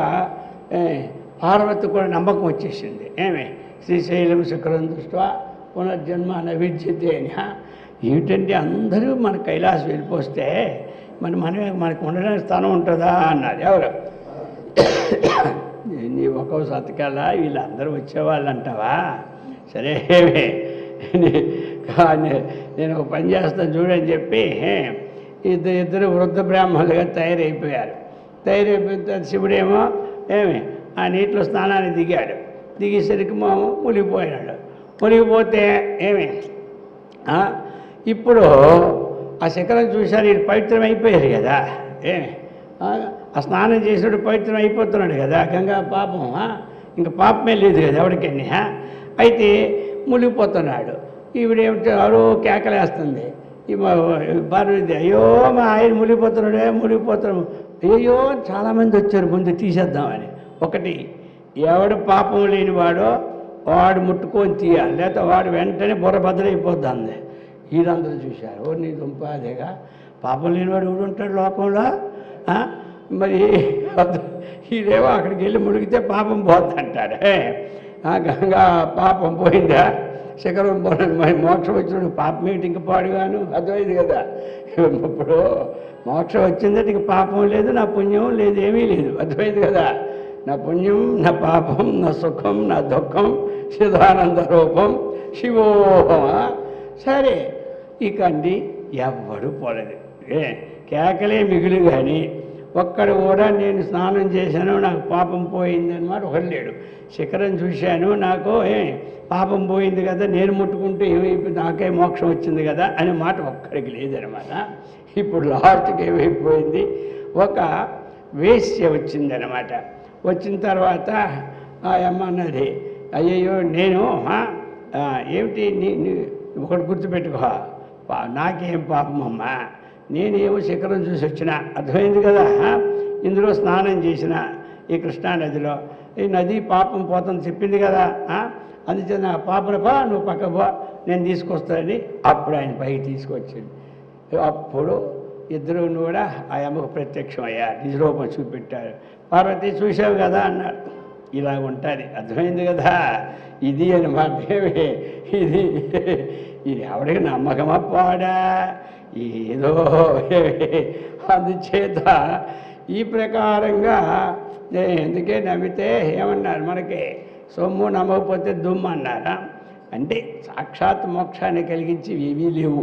పార్వతి కూడా నమ్మకం వచ్చేసింది. శ్రీశైలం శిఖరం దృష్ట్యా పునర్జన్మ నవిద్యతే అని. ఏమిటంటే అందరూ మన కైలాసం వెళ్ళిపోస్తే మనకు ఉండడానికి స్థానం ఉంటుందా అన్నది. ఎవరు నీ ఒక్కో సతకాల వీళ్ళందరూ వచ్చేవాళ్ళు అంటావా? సరే నేను ఒక పని చేస్తాను చూడని చెప్పి ఇద్దరు వృద్ధ బ్రాహ్మణులుగా తయారైపోయారు. తయారైపోయిన శివుడేమో ఆ నీటిలో స్నానానికి దిగాడు. దిగేసరికి మునిగిపోయాడు. మునిగిపోతే ఇప్పుడు ఆ శిఖరం చూశారు, వీళ్ళు పవిత్రం అయిపోయారు కదా. ఆ స్నానం చేసినప్పుడు పవిత్రం అయిపోతున్నాడు కదా. గంగా పాపం ఇంకా పాపమే లేదు కదా ఎవరికైనా. అయితే మునిగిపోతున్నాడు. ఈవిడేమిటి అరో కేకలేస్తుంది. పార్వతి అయ్యో మా ఆయన మునిగిపోతున్నాడు. అయ్యో చాలామంది వచ్చారు, ముందు తీసేద్దామని. ఒకటి ఎవడు పాపం లేనివాడో వాడు ముట్టుకొని తీయాలి, లేకపోతే వాడు వెంటనే బుర్రభద్రైపోద్ది. వీళ్ళందరూ చూశారు. నీ దుంపాదేగా పాపం లేనివాడు ఎవడు ఉంటాడు లోకంలో? మరి ఈడేమో అక్కడికి వెళ్ళి మునిగితే పాపం పోద్దంటాడు. గంగా పాపం పోయిందా? శిఖరం మరి మోక్షం వచ్చినప్పుడు పాపం ఏంటి ఇంక పాడుగాను? అర్థమైంది కదా. ఇప్పుడు మోక్షం వచ్చిందంటే ఇంక పాపం లేదు, నా పుణ్యం లేదు, ఏమీ లేదు. అర్థమైంది కదా. నా పుణ్యం, నా పాపం, నా సుఖం, నా దుఃఖం, చిదానంద రూపం శివోహం. సరే ఇక అండి ఎవ్వడు పోలేదు. కేకలే మిగులు కానీ ఒక్కడు కూడా నేను స్నానం చేశాను నాకు పాపం పోయింది అన్నమాట ఒకడు లేడు. శిఖరం చూశాను నాకు పాపం పోయింది కదా, నేను ముట్టుకుంటూ ఏమైపోయింది, నాకే మోక్షం వచ్చింది కదా అనే మాట ఒక్కడికి లేదనమాట. ఇప్పుడు లాస్ట్కి ఏమైపోయింది, ఒక వేశ్య వచ్చిందనమాట. వచ్చిన తర్వాత ఆ అమ్మ అన్నది, అయ్యయ్యో నేను ఏమిటి ఒకటి గుర్తుపెట్టుకో, నాకేం పాపం అమ్మ, నేనేమో శిఖరం చూసి వచ్చిన. అర్థమైంది కదా. ఇందులో స్నానం చేసిన ఈ కృష్ణానదిలో, ఈ నది పాపం పోతుంది చెప్పింది కదా. అందుచేత నా పాపను నువ్వు పక్క పో, నేను తీసుకొస్తానని అప్పుడు ఆయన పైకి తీసుకొచ్చింది. అప్పుడు ఇద్దరు కూడా ఆ అమ్మకు ప్రత్యక్షం అయ్యారు, నిజరూపం చూపెట్టారు. పార్వతి చూసావు కదా అన్నాడు. ఇలా ఉంటుంది. అర్థమైంది కదా. ఇది అనమాట. ఇది ఎవరికి నమ్మకమా పాడా ఏదో. అందుచేత ఈ ప్రకారంగా ఎందుకే నమ్మితే ఏమన్నారు, మనకి సొమ్ము నమ్మకపోతే దుమ్ము అన్నారా. అంటే సాక్షాత్ మోక్షాన్ని కలిగించి ఏమీ లేవు.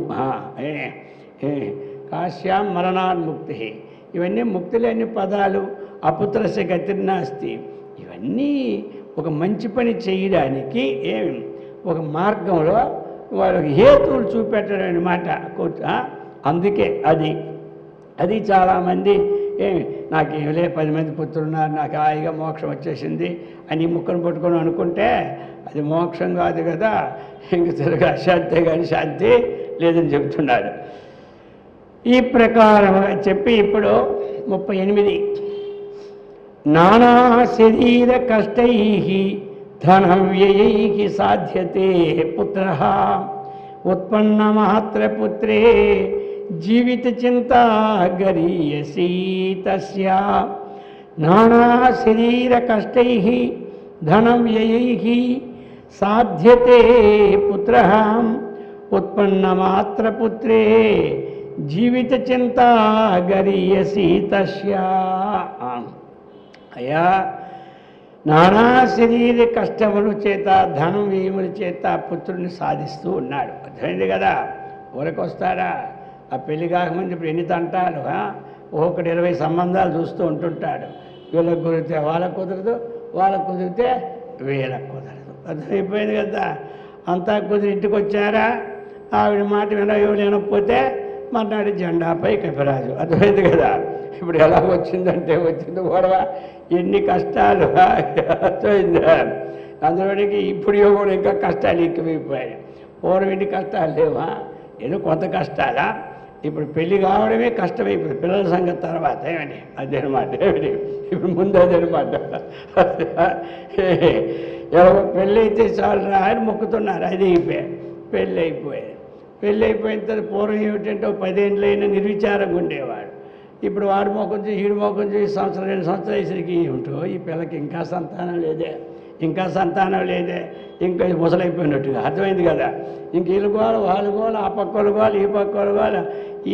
కాశ్యాం మరణాన్ముక్తి, ఇవన్నీ ముక్తులేని పదాలు. అపుత్రస్య గతిర్నాస్తి, ఇవన్నీ ఒక మంచి పని చేయడానికి ఒక మార్గంలో వాళ్ళకి హేతువులు చూపెట్టడం అనమాట. అందుకే అది చాలామంది నాకేమిలే 10 మంది పుత్రులున్నారు, నాకు హాయిగా మోక్షం వచ్చేసింది అని ముక్కను పట్టుకొని అనుకుంటే అది మోక్షం కాదు కదా. ఇంక తిరగా అశాంతే కానీ శాంతి లేదని చెబుతున్నాడు. ఈ ప్రకారంగా చెప్పి ఇప్పుడు 38 నానా శరీర కష్టై ధనం వ్యయైః సాధ్యతే పుత్ర ఉత్పన్న మాత్రపుత్రే జీవిత చింతా గరీయసి తస్య. నానా శరీర కష్టై ధనం వ్యయైః సాధ్యతే పుత్ర ఉత్పన్న మాత్రపుత్రే జీవిత చింతా గరీయసి తస్య. అయ్యా, నానా శరీర కష్టముల చేత ధనం వ్యయముల చేత పుత్రుడిని సాధిస్తూ ఉన్నాడు. అర్థమైంది కదా. ఊరికొస్తాడా? ఆ పెళ్లి కాకముందు ఇప్పుడు ఎన్ని తంటాలు. ఒక్కొక్కటి 20 సంబంధాలు చూస్తూ ఉంటుంటాడు. వీళ్ళకు కుదిరితే వాళ్ళకు కుదరదు, వాళ్ళకు కుదిరితే వీళ్ళకు కుదరదు. అర్థమైపోయింది కదా. అంతా కుదిరి ఇంటికి వచ్చారా, ఆవిడ మాట వినకపోతే మర్నాడు జెండాపై కపిరాజు. అర్థమైంది కదా. ఇప్పుడు ఎలా వచ్చిందంటే వచ్చింది గొడవ, ఎన్ని కష్టాలు. అర్థమైందా. అందులోనికి ఇప్పుడు కూడా ఇంకా కష్టాలు ఎక్కువైపోయాయి. పూర్వం ఎన్ని కష్టాలు లేవా, ఏదో కొంత కష్టాలా. ఇప్పుడు పెళ్ళి కావడమే కష్టమైపోయింది, పిల్లల సంగతి తర్వాత. ఏమండి అదేనమాట. ఇప్పుడు ముందు అదేనమాట. ఎవరో పెళ్ళి అయితే చాలు రా అని మొక్కుతున్నారు, అది అయిపోయాయి. పెళ్ళి అయిపోయింది. పెళ్ళి అయిపోయిన తర్వాత పూర్వం ఏమిటంటే 10 ఏళ్ళైనా నిర్విచారంగా ఉండేవాడు. ఇప్పుడు వాడి మోకం చూసి ఈడు మోకం చూసి సంవత్సరం 2 సంవత్సరాలు వేసరికి ఉంటూ ఈ పిల్లకి ఇంకా సంతానం లేదే, ఇంకా సంతానం లేదే, ఇంకా ముసలైపోయినట్టుగా అర్థమైంది కదా. ఇంక వీళ్ళు గోల వాళ్ళు గోల, ఆ పక్కలు గోల ఈ పక్కలు గోల,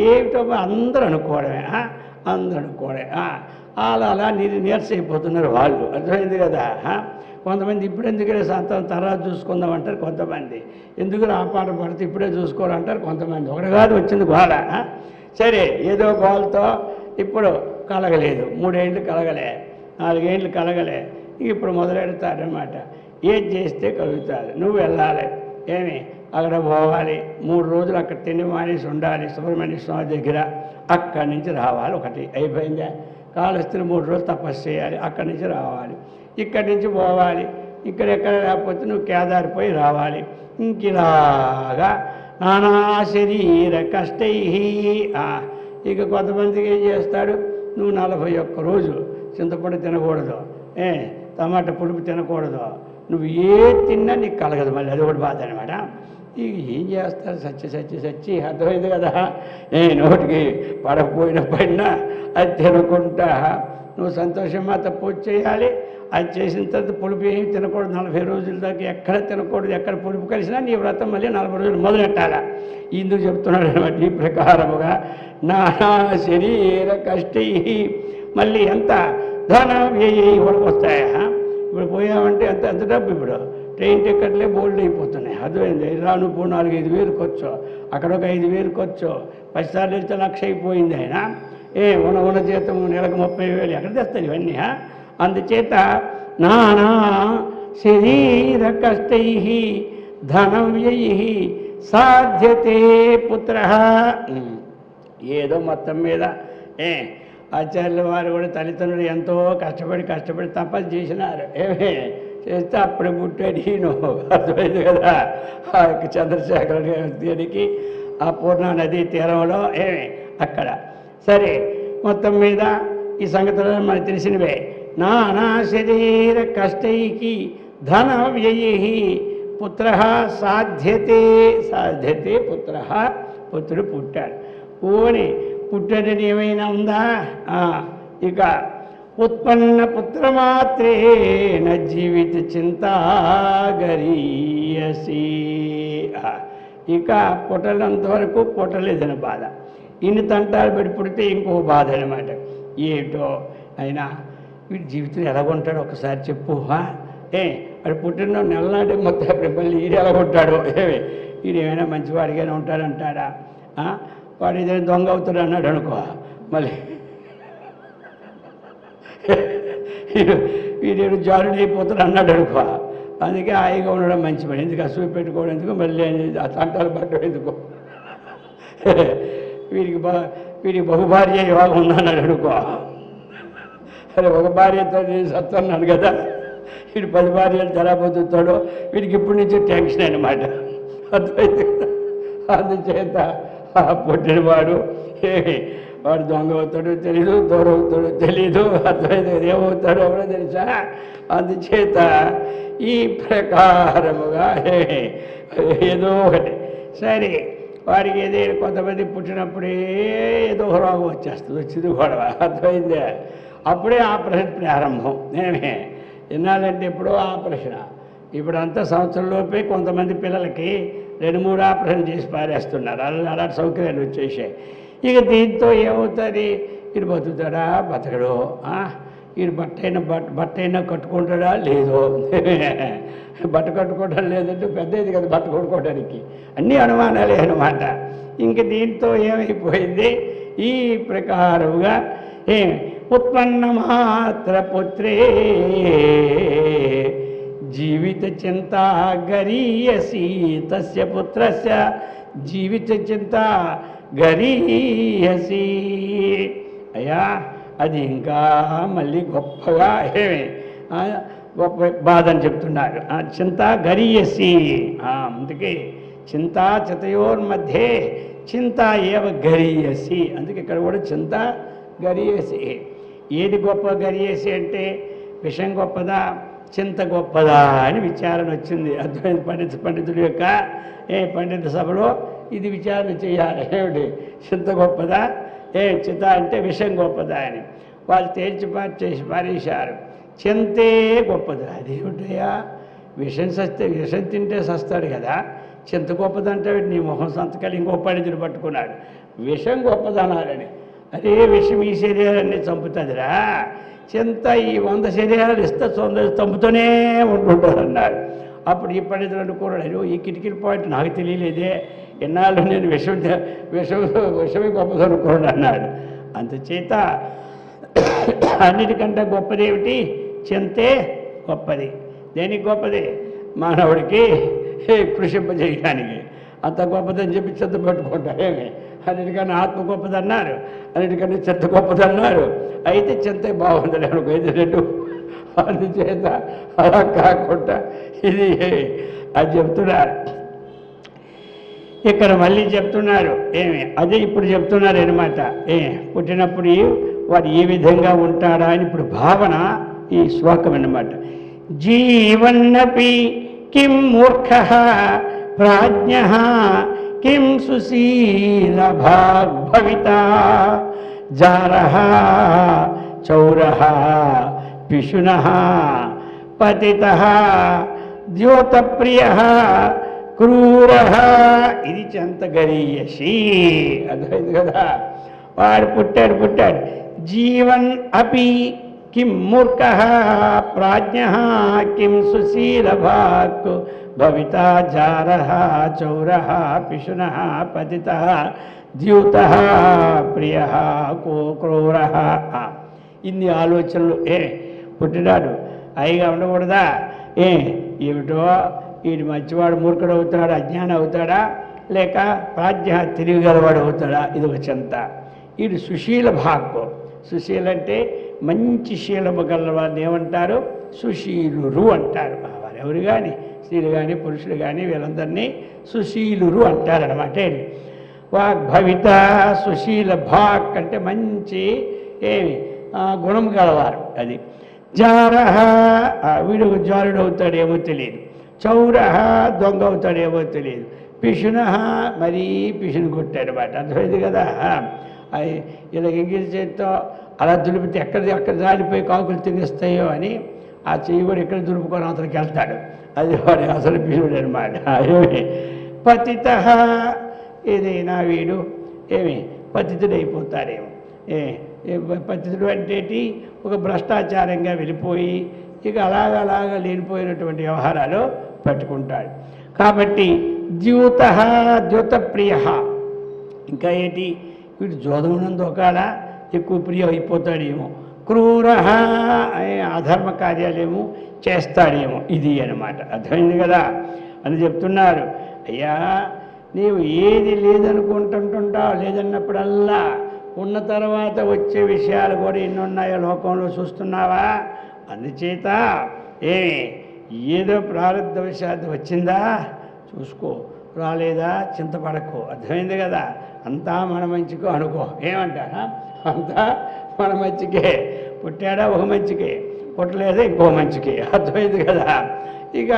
ఏమిటో అందరూ అనుకోవడమే, అందరూ అనుకోవడమే. అలా నీరసైపోతున్నారు వాళ్ళు, అర్థమైంది కదా. కొంతమంది ఇప్పుడు ఎందుకంటే సంతానం తర్వాత చూసుకుందామంటారు, కొంతమంది ఎందుకు ఆ పాట పడితే ఇప్పుడే చూసుకోవాలంటారు కొంతమంది. ఒకటి కాదు వచ్చింది గోల. సరే ఏదో గోలతో ఇప్పుడు కలగలేదు, 3 ఏళ్ళు కలగలే, 4 ఏళ్ళు కలగలే, ఇప్పుడు మొదలెడతారనమాట. ఏది చేస్తే కలుగుతుంది, నువ్వు వెళ్ళాలి, ఏమి అక్కడ పోవాలి, 3 రోజులు అక్కడ తిండి మానేసి ఉండాలి సుబ్రహ్మణ్య స్వామి దగ్గర, అక్కడి నుంచి రావాలి. ఒకటి అయిపోయిందా, కాలస్తులు 3 రోజులు తపస్సు చేయాలి, అక్కడి నుంచి రావాలి, ఇక్కడి నుంచి పోవాలి, ఇక్కడెక్కడ లేకపోతే నువ్వు కేదారిపోయి రావాలి. ఇంకిలాగా నానా శరీర కష్టై. ఇక కొంతమందికి ఏం చేస్తాడు, నువ్వు 41 రోజు చింతపండు తినకూడదు, టమాటా పులుపు తినకూడదు, నువ్వు ఏ తిన్నా నీకు కలగదు, మళ్ళీ అది ఒకటి బాధ అనమాట. ఇక ఏం చేస్తారు, సచ్చి అర్థమైంది కదా. నోటికి పడకపోయినా అది తినకుండా నువ్వు సంతోషమా పూజ చేయాలి. అది చేసిన తర్వాత పులుపు ఏమి తినకూడదు, 40 రోజుల దాకా ఎక్కడ తినకూడదు, ఎక్కడ పులుపు కలిసినా నీ వ్రతం మళ్ళీ 40 రోజులు మొదలెట్టాలా. ఇందుకు చెప్తున్నాడు అనమాట. ఈ ప్రకారముగా నానా శరీర కష్టై, మళ్ళీ ఎంత ధన వ్యయ వరకు వస్తాయా. ఇప్పుడు పోయామంటే ఎంత డబ్బు, ఇప్పుడు ట్రైన్ టికెట్లే బోల్డ్ అయిపోతున్నాయి, అర్థమైంది. రాను పో 4-5 వేలు ఖర్చు, అక్కడ ఒక 5 వేలు ఖర్చు, 10 సార్లు వెళ్తే 1,00,000 అయిపోయింది. ఆయన ఉన్న జీతం నెలకు 30,000 ఎక్కడ తెస్తాను ఇవన్నీ. అందుచేత నానా శరీర కష్టై ధనం వ్యయ సాధ్యతే పుత్ర. ఏదో మొత్తం మీద ఆచార్యుల వారు కూడా తల్లిదండ్రులు ఎంతో కష్టపడి తపస్సు చేసినారు, చేస్తే అప్పుడు పుట్టాడు ఈయన, అర్థమైంది కదా. ఆ యొక్క చంద్రశేఖర గారికి ఆ పూర్ణ నదీ తీరంలో అక్కడ. సరే మొత్తం మీద ఈ సంగతులు మనకు తెలిసినవే. నానా శరీర కష్టైకి ధన వ్యయ పుత్ర సాధ్యతే పుత్రుడు పుట్టాడు. ఓని పుట్టడని ఏమైనా ఉందా? ఇక ఉత్పన్న పుత్రమాత్రేణ జీవిత చింతా గరీయసి. ఇక పుట్టలంత వరకు పుట్టలేదని బాధ, ఇన్ని తంటాలు పెట్టి పుడితే ఇంకో బాధ అనమాట. ఏమిటో అయినా వీడి జీవితం ఎలాగుంటాడో ఒకసారి చెప్పు. వాడు పుట్టిన నెలనాడే మొత్తం అప్పుడు మళ్ళీ ఈడు ఎలాగుంటాడో, వీడేమైనా మంచివాడిగానే ఉంటాడంటాడా? వాడు ఏదైనా దొంగ అవుతాడు అన్నాడు అనుకో, మళ్ళీ వీడేడు జారుడు అయిపోతాడు అన్నాడు అనుకో. అందుకే హాయిగా ఉండడం మంచి పని, ఎందుకు అసూయ పెట్టుకోవడం ఎందుకు, మళ్ళీ ఆ తంటాలు పట్టడం ఎందుకు. వీడికి బహుభార్య యోగం ఉందన్నాడు అనుకో, అరే ఒక భార్యతో నేను సత్తన్నాను కదా, వీడు 10 భార్యలు తెరబోతుంటాడు, వీడికి ఇప్పటి నుంచే టెన్షన్ అనమాట, అర్థమైంది కదా. అందుచేత పుట్టినవాడు వాడు దొంగ అవుతాడో తెలీదు, దూరం అవుతాడో తెలీదు, అర్థమైంది కదా, ఏమవుతాడో కూడా తెలుసా. అందుచేత ఈ ప్రకారముగా ఏదో ఒకటి. సరే వారికి ఏదైనా కొంతమంది పుట్టినప్పుడే ఏదో రోగం వచ్చింది గొడవ, అర్థమైందే. అప్పుడే ఆపరేషన్ ప్రారంభం. ఎన్నాళ్ళంటే ఎప్పుడో ఆపరేషన్. ఇప్పుడంతా సంవత్సరంలోపే కొంతమంది పిల్లలకి 2-3 ఆపరేషన్ చేసి పారేస్తున్నారు, అలాంటి సౌకర్యాలు వచ్చేసాయి. ఇక దీంతో ఏమవుతుంది, ఇది బతుకుతాడా బతకడు, వీడు బట్టైనా కట్టుకుంటాడా లేదో. బట్ట కట్టుకోవడం లేదంటే పెద్దది కదా బట్ట కొట్టుకోవడానికి, అన్నీ అనుమానాలే అనమాట. ఇంక దీంతో ఏమైపోయింది, ఈ ప్రకారముగా ఉత్పన్న మాత్ర పుత్రే జీవిత చింతా గరీయసి తస్య పుత్రస్య జీవిత చింతా గరీయసి. అయ్యా అది ఇంకా మళ్ళీ గొప్పగా గొప్ప బాధ అని చెప్తున్నారు. చింతా గరీయసి, అందుకే చింతా చితయోర్మధ్యే చింతా ఏవ గరీయసి, అందుకే ఇక్కడ కూడా చింత గరీయసి. ఏది గొప్ప గరీయసి అంటే విషయం గొప్పదా చింత గొప్పదా అని విచారణ వచ్చింది. అద్వైత పండితుడి యొక్క పండిత సభలో ఇది విచారణ చేయాలి. ఏమిటి చింత గొప్పదా, చింత అంటే విషం గొప్పదా అని వాళ్ళు తేల్చిపాటు చేసి పారేశారు. చింతే గొప్పది. అదేమిటయ్యా, విషం తింటే సస్తాడు కదా, చింత గొప్పదంటే నీ మొహం సంతకాలు ఇంకో పండితుడు పట్టుకున్నాడు. విషం గొప్పదనాలని. అదే విషం ఈ శరీరాన్ని చంపుతుందిరా, చింత ఈ 100 శరీరాలు ఇస్తే చంపుతూనే ఉంటుంటారు అన్నారు. అప్పుడు ఈ పండితులు అనుకున్నాడు, ఈ కిటికీల పాయింట్ నాకు తెలియలేదే, ఎన్నాళ్ళు నేను విషమే గొప్పది అనుకున్నాడు అన్నాడు. అందుచేత అన్నిటికంటే గొప్పదేమిటి, చింతే గొప్పది. దేనికి గొప్పది? మానవుడికి కృషింపజేయడానికి. అంత గొప్పదని చెప్పి చింత పెట్టుకుంటారు. ఏమి అన్నిటికన్నా ఆత్మ గొప్పదన్నారు, అన్నిటికన్నా చింత గొప్పదన్నారు. అయితే చింతే బాగుంది అనుకో, ఇది రెండు. అందుచేత అలా కాకుండా ఇది అది చెప్తున్నారు. ఇక్కడ మళ్ళీ చెప్తున్నారు ఏమి, అదే ఇప్పుడు చెప్తున్నారు అనమాట. పుట్టినప్పుడు వాడు ఏ విధంగా ఉంటాడా అని ఇప్పుడు భావన ఈ శ్లోకం అన్నమాట. జీవన్నపి కిం మూర్ఖః ప్రాజ్ఞః కిం సుశీలభాగ్ భవితా జారః చౌరః పిశునః పతితః ద్యోతప్రియః క్రూరః. ఇది చంతగరీయసి. అర్థమైంది కదా. వాడు పుట్టాడు. జీవన్ అపి కిం మూర్ఖః ప్రాజ్ఞః కిం సుశీలభాక్ భవితా జారః చౌరః పిశునః పతితః ద్యూతః ప్రియః క్రూరః. ఇన్ని ఆలోచనలు. పుట్టినాడు అయిగా ఉండకూడదా? ఏమిటో వీడి మంచివాడు మూర్ఖుడు అవుతాడా, అజ్ఞానం అవుతాడా, లేక ప్రాజ్ఞ తెలివిగలవాడు అవుతాడా? ఇది ఒక చింత. వీడు సుశీల భాగ్యం. సుశీల అంటే మంచి శీలము గలవాడిని ఏమంటారు? సుశీలురు అంటారు. వారెవరు కానీ స్త్రీలు కానీ పురుషులు కానీ వీళ్ళందరినీ సుశీలురు అంటారనమాట. వాగ్భవిత సుశీల భాక్ అంటే మంచి గుణం గలవారు. అది జారహ వీడు జారుడు అవుతాడేమో తెలియదు, చౌరహ దొంగ అవుతాడేమో తెలియదు, పిశునహ మరీ పిశుని కొట్టాడనమాట. అర్థమైంది కదా. ఇలా ఎంగిలి చేతితో అలా దులిపితే ఎక్కడ జారిపోయి కాకులు తినేస్తాయో అని ఆ చెయ్యి కూడా ఎక్కడ దులుపుకొని అతనికి వెళ్తాడు. అది వాడు అసలు పిశుడు అనమాట. పతిత ఏదైనా వీడు పతితుడైపోతాడేమో. పతితుడు అంటే ఒక భ్రష్టాచారంగా వెళ్ళిపోయి ఇక అలాగా లేనిపోయినటువంటి వ్యవహారాలు పట్టుకుంటాడు. కాబట్టి ద్యూతప్రియ. ఇంకా ఏంటి, వీడు జోదమునందు ఒకవేళ ఎక్కువ ప్రియ అయిపోతాడేమో. క్రూర అధర్మ కార్యాలేమో చేస్తాడేమో. ఇది అనమాట. అర్థమైంది కదా అని చెప్తున్నారు. అయ్యా నీవు ఏది లేదనుకుంటుంటావు, లేదన్నప్పుడల్లా ఉన్న తర్వాత వచ్చే విషయాలు కూడా ఎన్ని ఉన్నాయో లోకంలో చూస్తున్నావా? అందుచేత ఏదో ప్రారంభ విషయాలు వచ్చిందా చూసుకో, రాలేదా చింతపడకు. అర్థమైంది కదా. అంతా మన మంచికో అనుకో. ఏమంటారా? అంతా మన మంచికే. పుట్టాడా ఒక మంచికే, పుట్టలేదా ఇంకో మంచికే. అర్థమైంది కదా. ఇక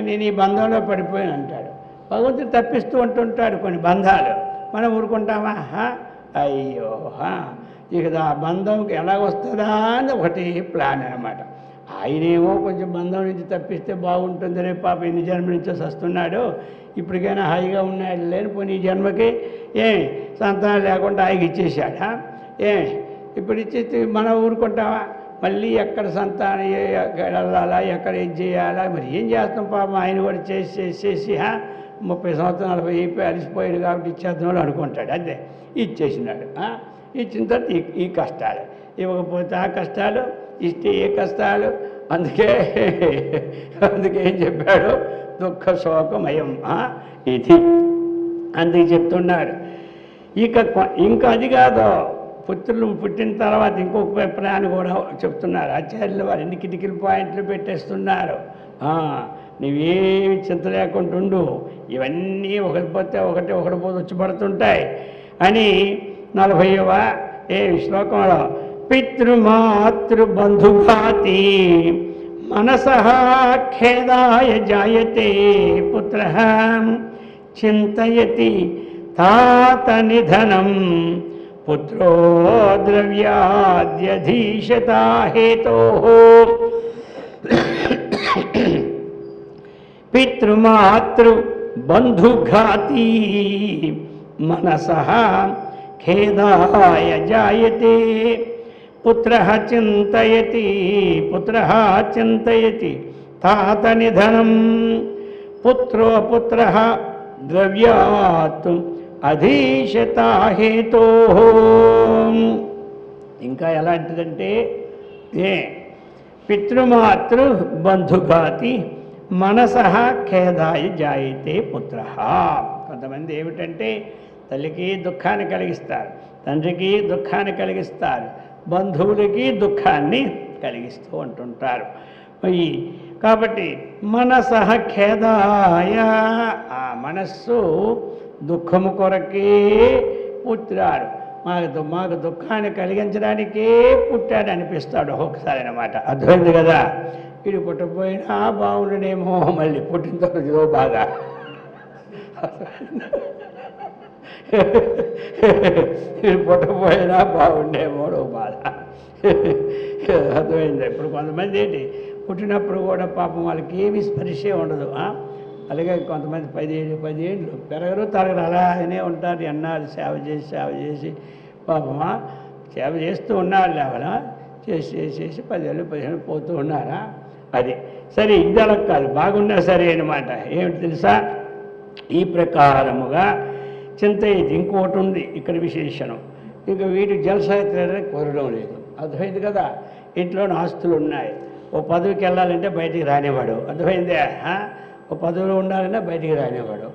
నేను ఈ బంధంలో పడిపోయాను అంటాడు. భగవంతుడు తప్పిస్తూ ఉంటుంటాడు కొన్ని బంధాలు. మనం ఊరుకుంటామా? అయ్యో ఇక ఆ బంధంకి ఎలా వస్తుందా అని ఒకటి ప్లాన్ అనమాట. ఆయనేమో కొంచెం బంధం నుంచి తప్పిస్తే బాగుంటుంది, రేపు పాప ఎన్ని జన్మ నుంచో వస్తున్నాడు, ఇప్పటికైనా హాయిగా ఉన్నాడు, లేనిపోయి ఈ జన్మకి సంతానం లేకుండా హాయిగా ఇచ్చేసాడా? ఇప్పుడు ఇచ్చేసి మనం ఊరుకుంటామా? మళ్ళీ ఎక్కడ సంతానం వెళ్ళాలా, ఎక్కడ ఏం చేయాలా, మరి ఏం చేస్తాం? పాపం ఆయన కూడా చేసి 30 సంవత్సరాలు 40 అయిపోయి అలసిపోయాడు కాబట్టి ఇచ్చేద్దాం అనుకుంటాడు. అదే ఇచ్చేసినాడు. ఇచ్చిన తర్వాత ఈ కష్టాలు, ఇవ్వకపోతే ఆ కష్టాలు, ఇస్తే ఏ కష్టాలు. అందుకే ఏం చెప్పాడు? దుఃఖ శోకమయం ఇది. అందుకే చెప్తున్నాడు. ఇంకా అది కాదు, పుత్రులు పుట్టిన తర్వాత ఇంకొక ప్లాన్ కూడా చెప్తున్నారు ఆచార్యులు వారు. ఎన్ని కిటికీల పాయింట్లు పెట్టేస్తున్నారు. నువ్వేమి చింత లేకుండా ఉండు, ఇవన్నీ ఒకటి పోతే ఒకటి వచ్చి పడుతుంటాయి అని 40వ శ్లోకంలో పితృమాతృబంధుఘాతి మనసః ఖేదాయ జాయతే పుత్రః చింతయతి తాత నిధనం పుత్రో ద్రవ్యాద్యధీశతా హేతోః పితృమాతృ బంధుఘాతీ మనసః ఖేదాయ జాయతే పుత్రః చింతయతి తాత నిధనం పుత్రః ద్రవ్యాత్ అధీశతా హేతోః. ఇంకా ఎలాంటిదంటే పితృమాతృ బంధుఘాతి మనసః ఖేదాయ జాయతే పుత్రః. కొంతమంది ఏమిటంటే తల్లికి దుఃఖాన్ని కలిగిస్తారు, తండ్రికి దుఃఖాన్ని కలిగిస్తారు, బంధువులకి దుఃఖాన్ని కలిగిస్తూ ఉంటుంటారు. కాబట్టి మనసః ఖేదాయ, ఆ మనస్సు దుఃఖము కొరకే పుట్టాడు, మాకు దుఃఖాన్ని కలిగించడానికే పుట్టాడు అనిపిస్తాడు ఒక్కొక్కసారి అన్నమాట. అర్థమైంది కదా? వీడు పుట్టపోయినా బాగుండేమో, మళ్ళీ పుట్టిన తర్వాత ఏదో బాధ. వీడు పుట్టపోయినా బాగుండేమో బాధ. అర్థమైంది? ఇప్పుడు కొంతమంది ఏంటి పుట్టినప్పుడు కూడా పాపం వాళ్ళకి ఏమీ స్పర్శే ఉండదు. అలాగే కొంతమంది 10 ఏళ్ళు పెరగరు తరగరు అలానే ఉంటారు. ఎన్నాళ్ళు సేవ చేసి పాపమా సేవ చేస్తూ ఉన్నారు, లేవనా చేసి 10 ఏళ్ళు 15 ఏళ్ళు పోతూ ఉన్నారా? అది సరే, ఇది అలా కాదు, బాగున్నా సరే అనమాట. ఏమిటి తెలుసా? ఈ ప్రకారముగా చింతయ్యేది. ఇంకోటి ఉంది ఇక్కడ విశేషణం. ఇంకా వీటికి జలసాహిత్యానికి కుదరడం లేదు. అర్థమైంది కదా? ఇంట్లోని ఆస్తులు ఉన్నాయి, ఓ పదవికి వెళ్ళాలంటే బయటికి రానివాడు. అర్థమైందే? ఓ పదవిలో ఉండాలంటే బయటికి రానివాడు.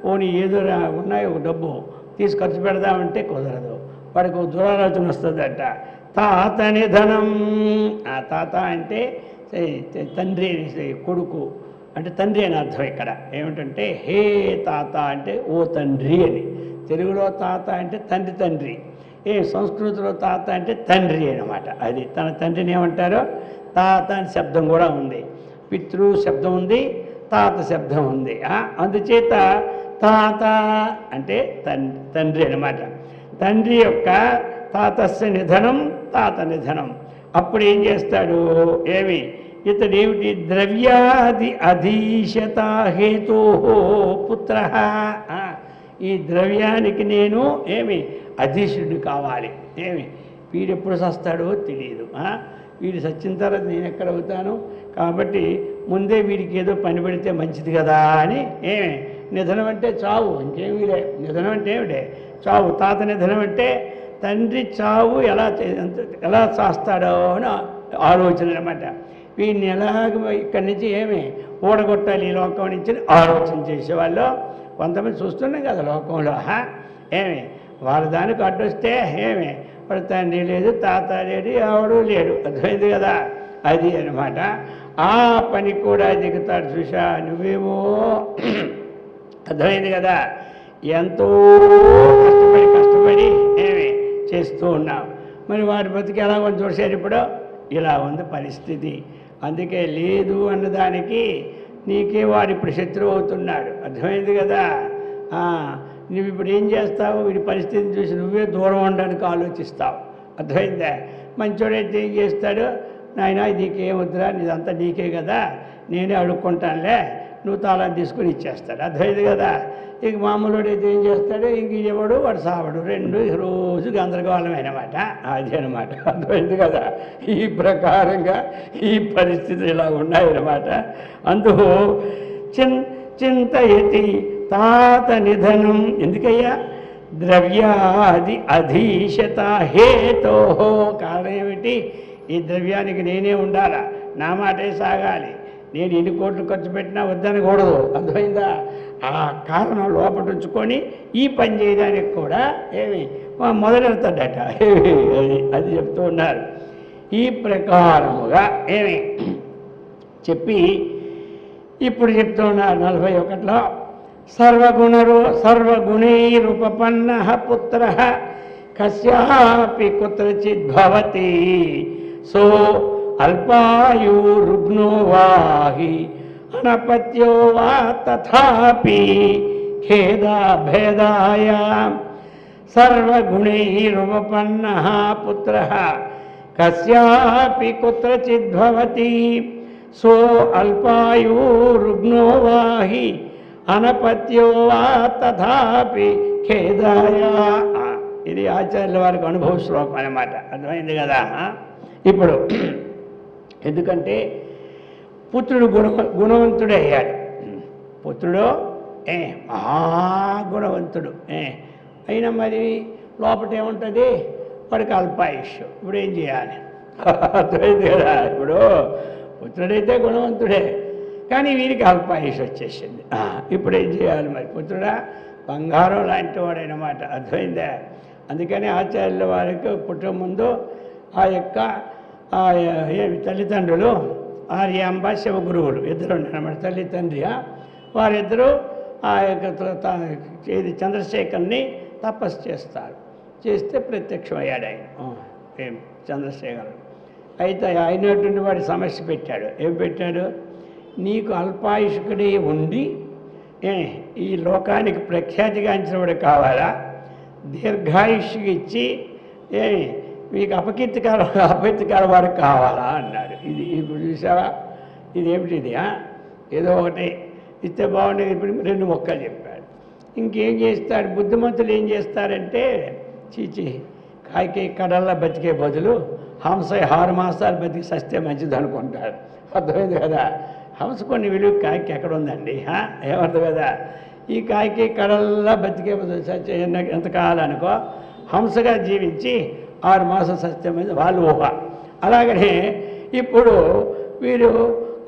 పోనీ ఏదో ఉన్నాయి, ఒక డబ్బు తీసి ఖర్చు పెడదామంటే కుదరదు, వాడికి ఒక దురాలోచన వస్తుందట. తాత నిధనం. ఆ తాత అంటే తండ్రి, కొడుకు అంటే తండ్రి అని అర్థం. ఇక్కడ ఏమిటంటే హే తాత అంటే ఓ తండ్రి అని. తెలుగులో తాత అంటే తండ్రి, సంస్కృతిలో తాత అంటే తండ్రి అనమాట. అది తన తండ్రిని ఏమంటారో తాత అని శబ్దం కూడా ఉంది, పితృ శబ్దం ఉంది, తాత శబ్దం ఉంది. అందుచేత తాత అంటే తండ్రి అనమాట. తండ్రి యొక్క తాతస్య నిధనం, తాత నిధనం. అప్పుడు ఏం చేస్తాడు? ఇతడేమిటి? ద్రవ్యాది అధీశతా హేతో పుత్ర. ఈ ద్రవ్యానికి నేను అధీశుడు కావాలి. వీడు ఎప్పుడు చస్తాడో తెలియదు. వీడు చచ్చిన తర్వాత నేను ఎక్కడ అవుతాను, కాబట్టి ముందే వీడికి ఏదో పని పెడితే మంచిది కదా అని. నిధనం అంటే చావు, ఇంకేమీ లే. నిధనం అంటే ఏమిటే? చావు. తాత నిధనం అంటే తండ్రి చావు ఎలా చేస్తాడో అని ఆలోచన అనమాట. వీడిని ఎలాగ ఇక్కడి నుంచి ఓడగొట్టాలి ఈ లోకం నుంచి ఆలోచన చేసేవాళ్ళు కొంతమంది చూస్తున్నాం కదా లోకంలో. వాళ్ళ దానికి అడ్డొస్తే వాడు తండ్రి లేదు, తాత లేడు, ఎవడు లేడు. అర్థమైంది కదా? అది అనమాట. ఆ పని కూడా దిగుతాడు. చూసా నువ్వేమో, అర్థమైంది కదా? ఎంతో కష్టపడి చేస్తూ ఉన్నావు. మరి వారి బతికి ఎలా ఉంది చూసారు? ఇప్పుడు ఇలా ఉంది పరిస్థితి. అందుకే లేదు అన్నదానికి నీకే వాడు ఇప్పుడు శత్రువు అవుతున్నాడు. అర్థమైంది కదా? నువ్వు ఇప్పుడు ఏం చేస్తావు? వీడి పరిస్థితిని చూసి నువ్వే దూరం ఉండడానికి ఆలోచిస్తావు. అర్థమైందా? మంచోడైతే ఏం చేస్తాడు? నాయన నీకేం వద్దురా, నీదంతా నీకే కదా, నేనే అడుక్కుంటానులే, నువ్వు తాళాన్ని తీసుకుని ఇచ్చేస్తాడు. అర్థమైంది కదా? ఇక మామూలుడైతే ఏం చేస్తాడు? ఇంక ఇవ్వడు, వాడు సావడు, రెండు రోజు గందరగోళమైనమాట. అది అనమాట. అర్థమైంది కదా? ఈ ప్రకారంగా ఈ పరిస్థితులు ఇలా ఉన్నాయన్నమాట. అందుకు చింతయతి తాత నిధనం. ఎందుకయ్యా? ద్రవ్యాది అధీశత హేతో. కారణం ఏమిటి? ఈ ద్రవ్యానికి నేనే ఉండాలా, నా మాటే సాగాలి, నేను ఎన్ని కోట్లు ఖర్చు పెట్టినా వద్దనకూడదు. అర్థమైందా? ఆ కారణం లోపల ఉంచుకొని ఈ పని చేయడానికి కూడా మొదలెడతాడట. అది చెప్తూ ఉన్నారు. ఈ ప్రకారముగా చెప్పి ఇప్పుడు చెప్తూ ఉన్నారు 41లో. సర్వగుణైరుపపన్న పుత్ర కస్యాపి కుత్రచిద్ భవతి సో అల్పాయు రుగ్నో వాహి అనపత్యో వా తథాపి ఖేదా భేదాయ సర్వగుణైరుపపన్నః పుత్రః కస్యాపి కుత్రచిద్భవతి సో అల్పాయురుగ్నో వాహి అనపత్యో వా తథాపి ఖేదాయ. ఇది ఆచార్యుల వారికి అనుభవ శ్లోకం అన్నమాట. అర్థమైంది కదా. ఇప్పుడు ఎందుకంటే పుత్రుడు గుణవంతుడే అయ్యాడు. పుత్రుడు మహాగుణవంతుడు అయినా మరి లోపల ఏముంటుంది, వాడికి అల్పాయుష్. ఇప్పుడు ఏం చేయాలి? అర్థమైంది కదా. ఇప్పుడు పుత్రుడైతే గుణవంతుడే, కానీ వీరికి అల్పాయుష్ వచ్చేసింది. ఇప్పుడు ఏం చేయాలి మరి? పుత్రుడా బంగారం లాంటి వాడైనమాట. అర్థమైందా? అందుకని ఆచార్యుల వారికి పుట్టక ముందు ఆ యొక్క తల్లిదండ్రులు ఆర్యాంబ శివగురువులు ఇద్దరు ఉన్నారన్నమాట. తల్లి తండ్రి వారిద్దరూ ఆ యొక్క చంద్రశేఖర్ని తపస్సు చేస్తారు. చేస్తే ప్రత్యక్షమయ్యాడు ఆయన చంద్రశేఖరుడు. అయితే అయినటువంటి వాడి సమస్య పెట్టాడు. ఏం పెట్టాడు? నీకు అల్పాయుష్కుడే ఉండి ఈ లోకానికి ప్రఖ్యాతిగాంచిన వాడు కావాలా, దీర్ఘాయుష్కి ఇచ్చి మీకు అపకీర్తికర వాడు కావాలా అన్నాడు. ఇది ఇప్పుడు చూసావా, ఇదేమిటిది? ఏదో ఒకటి ఇస్తే బాగుండేది. ఇప్పుడు 2 మొక్కలు చెప్పాడు. ఇంకేం చేస్తాడు? బుద్ధిమంతులు ఏం చేస్తారంటే చీచి కాయకి కడల్లా బతికే బదులు హంస 6 మాసాలు బతికి సస్తే మంచిది అనుకుంటాడు. అర్థమైంది కదా. హంస కొన్ని విలువ కాయకి ఎక్కడ ఉందండి? ఏమర్థం కదా. ఈ కాయకి కడల్లా బతికే బదులు సత్య ఎంతకాలం అనుకో హంసగా జీవించి 6 మాసం సత్యమైంది వాళ్ళు ఊహ. అలాగనే ఇప్పుడు వీరు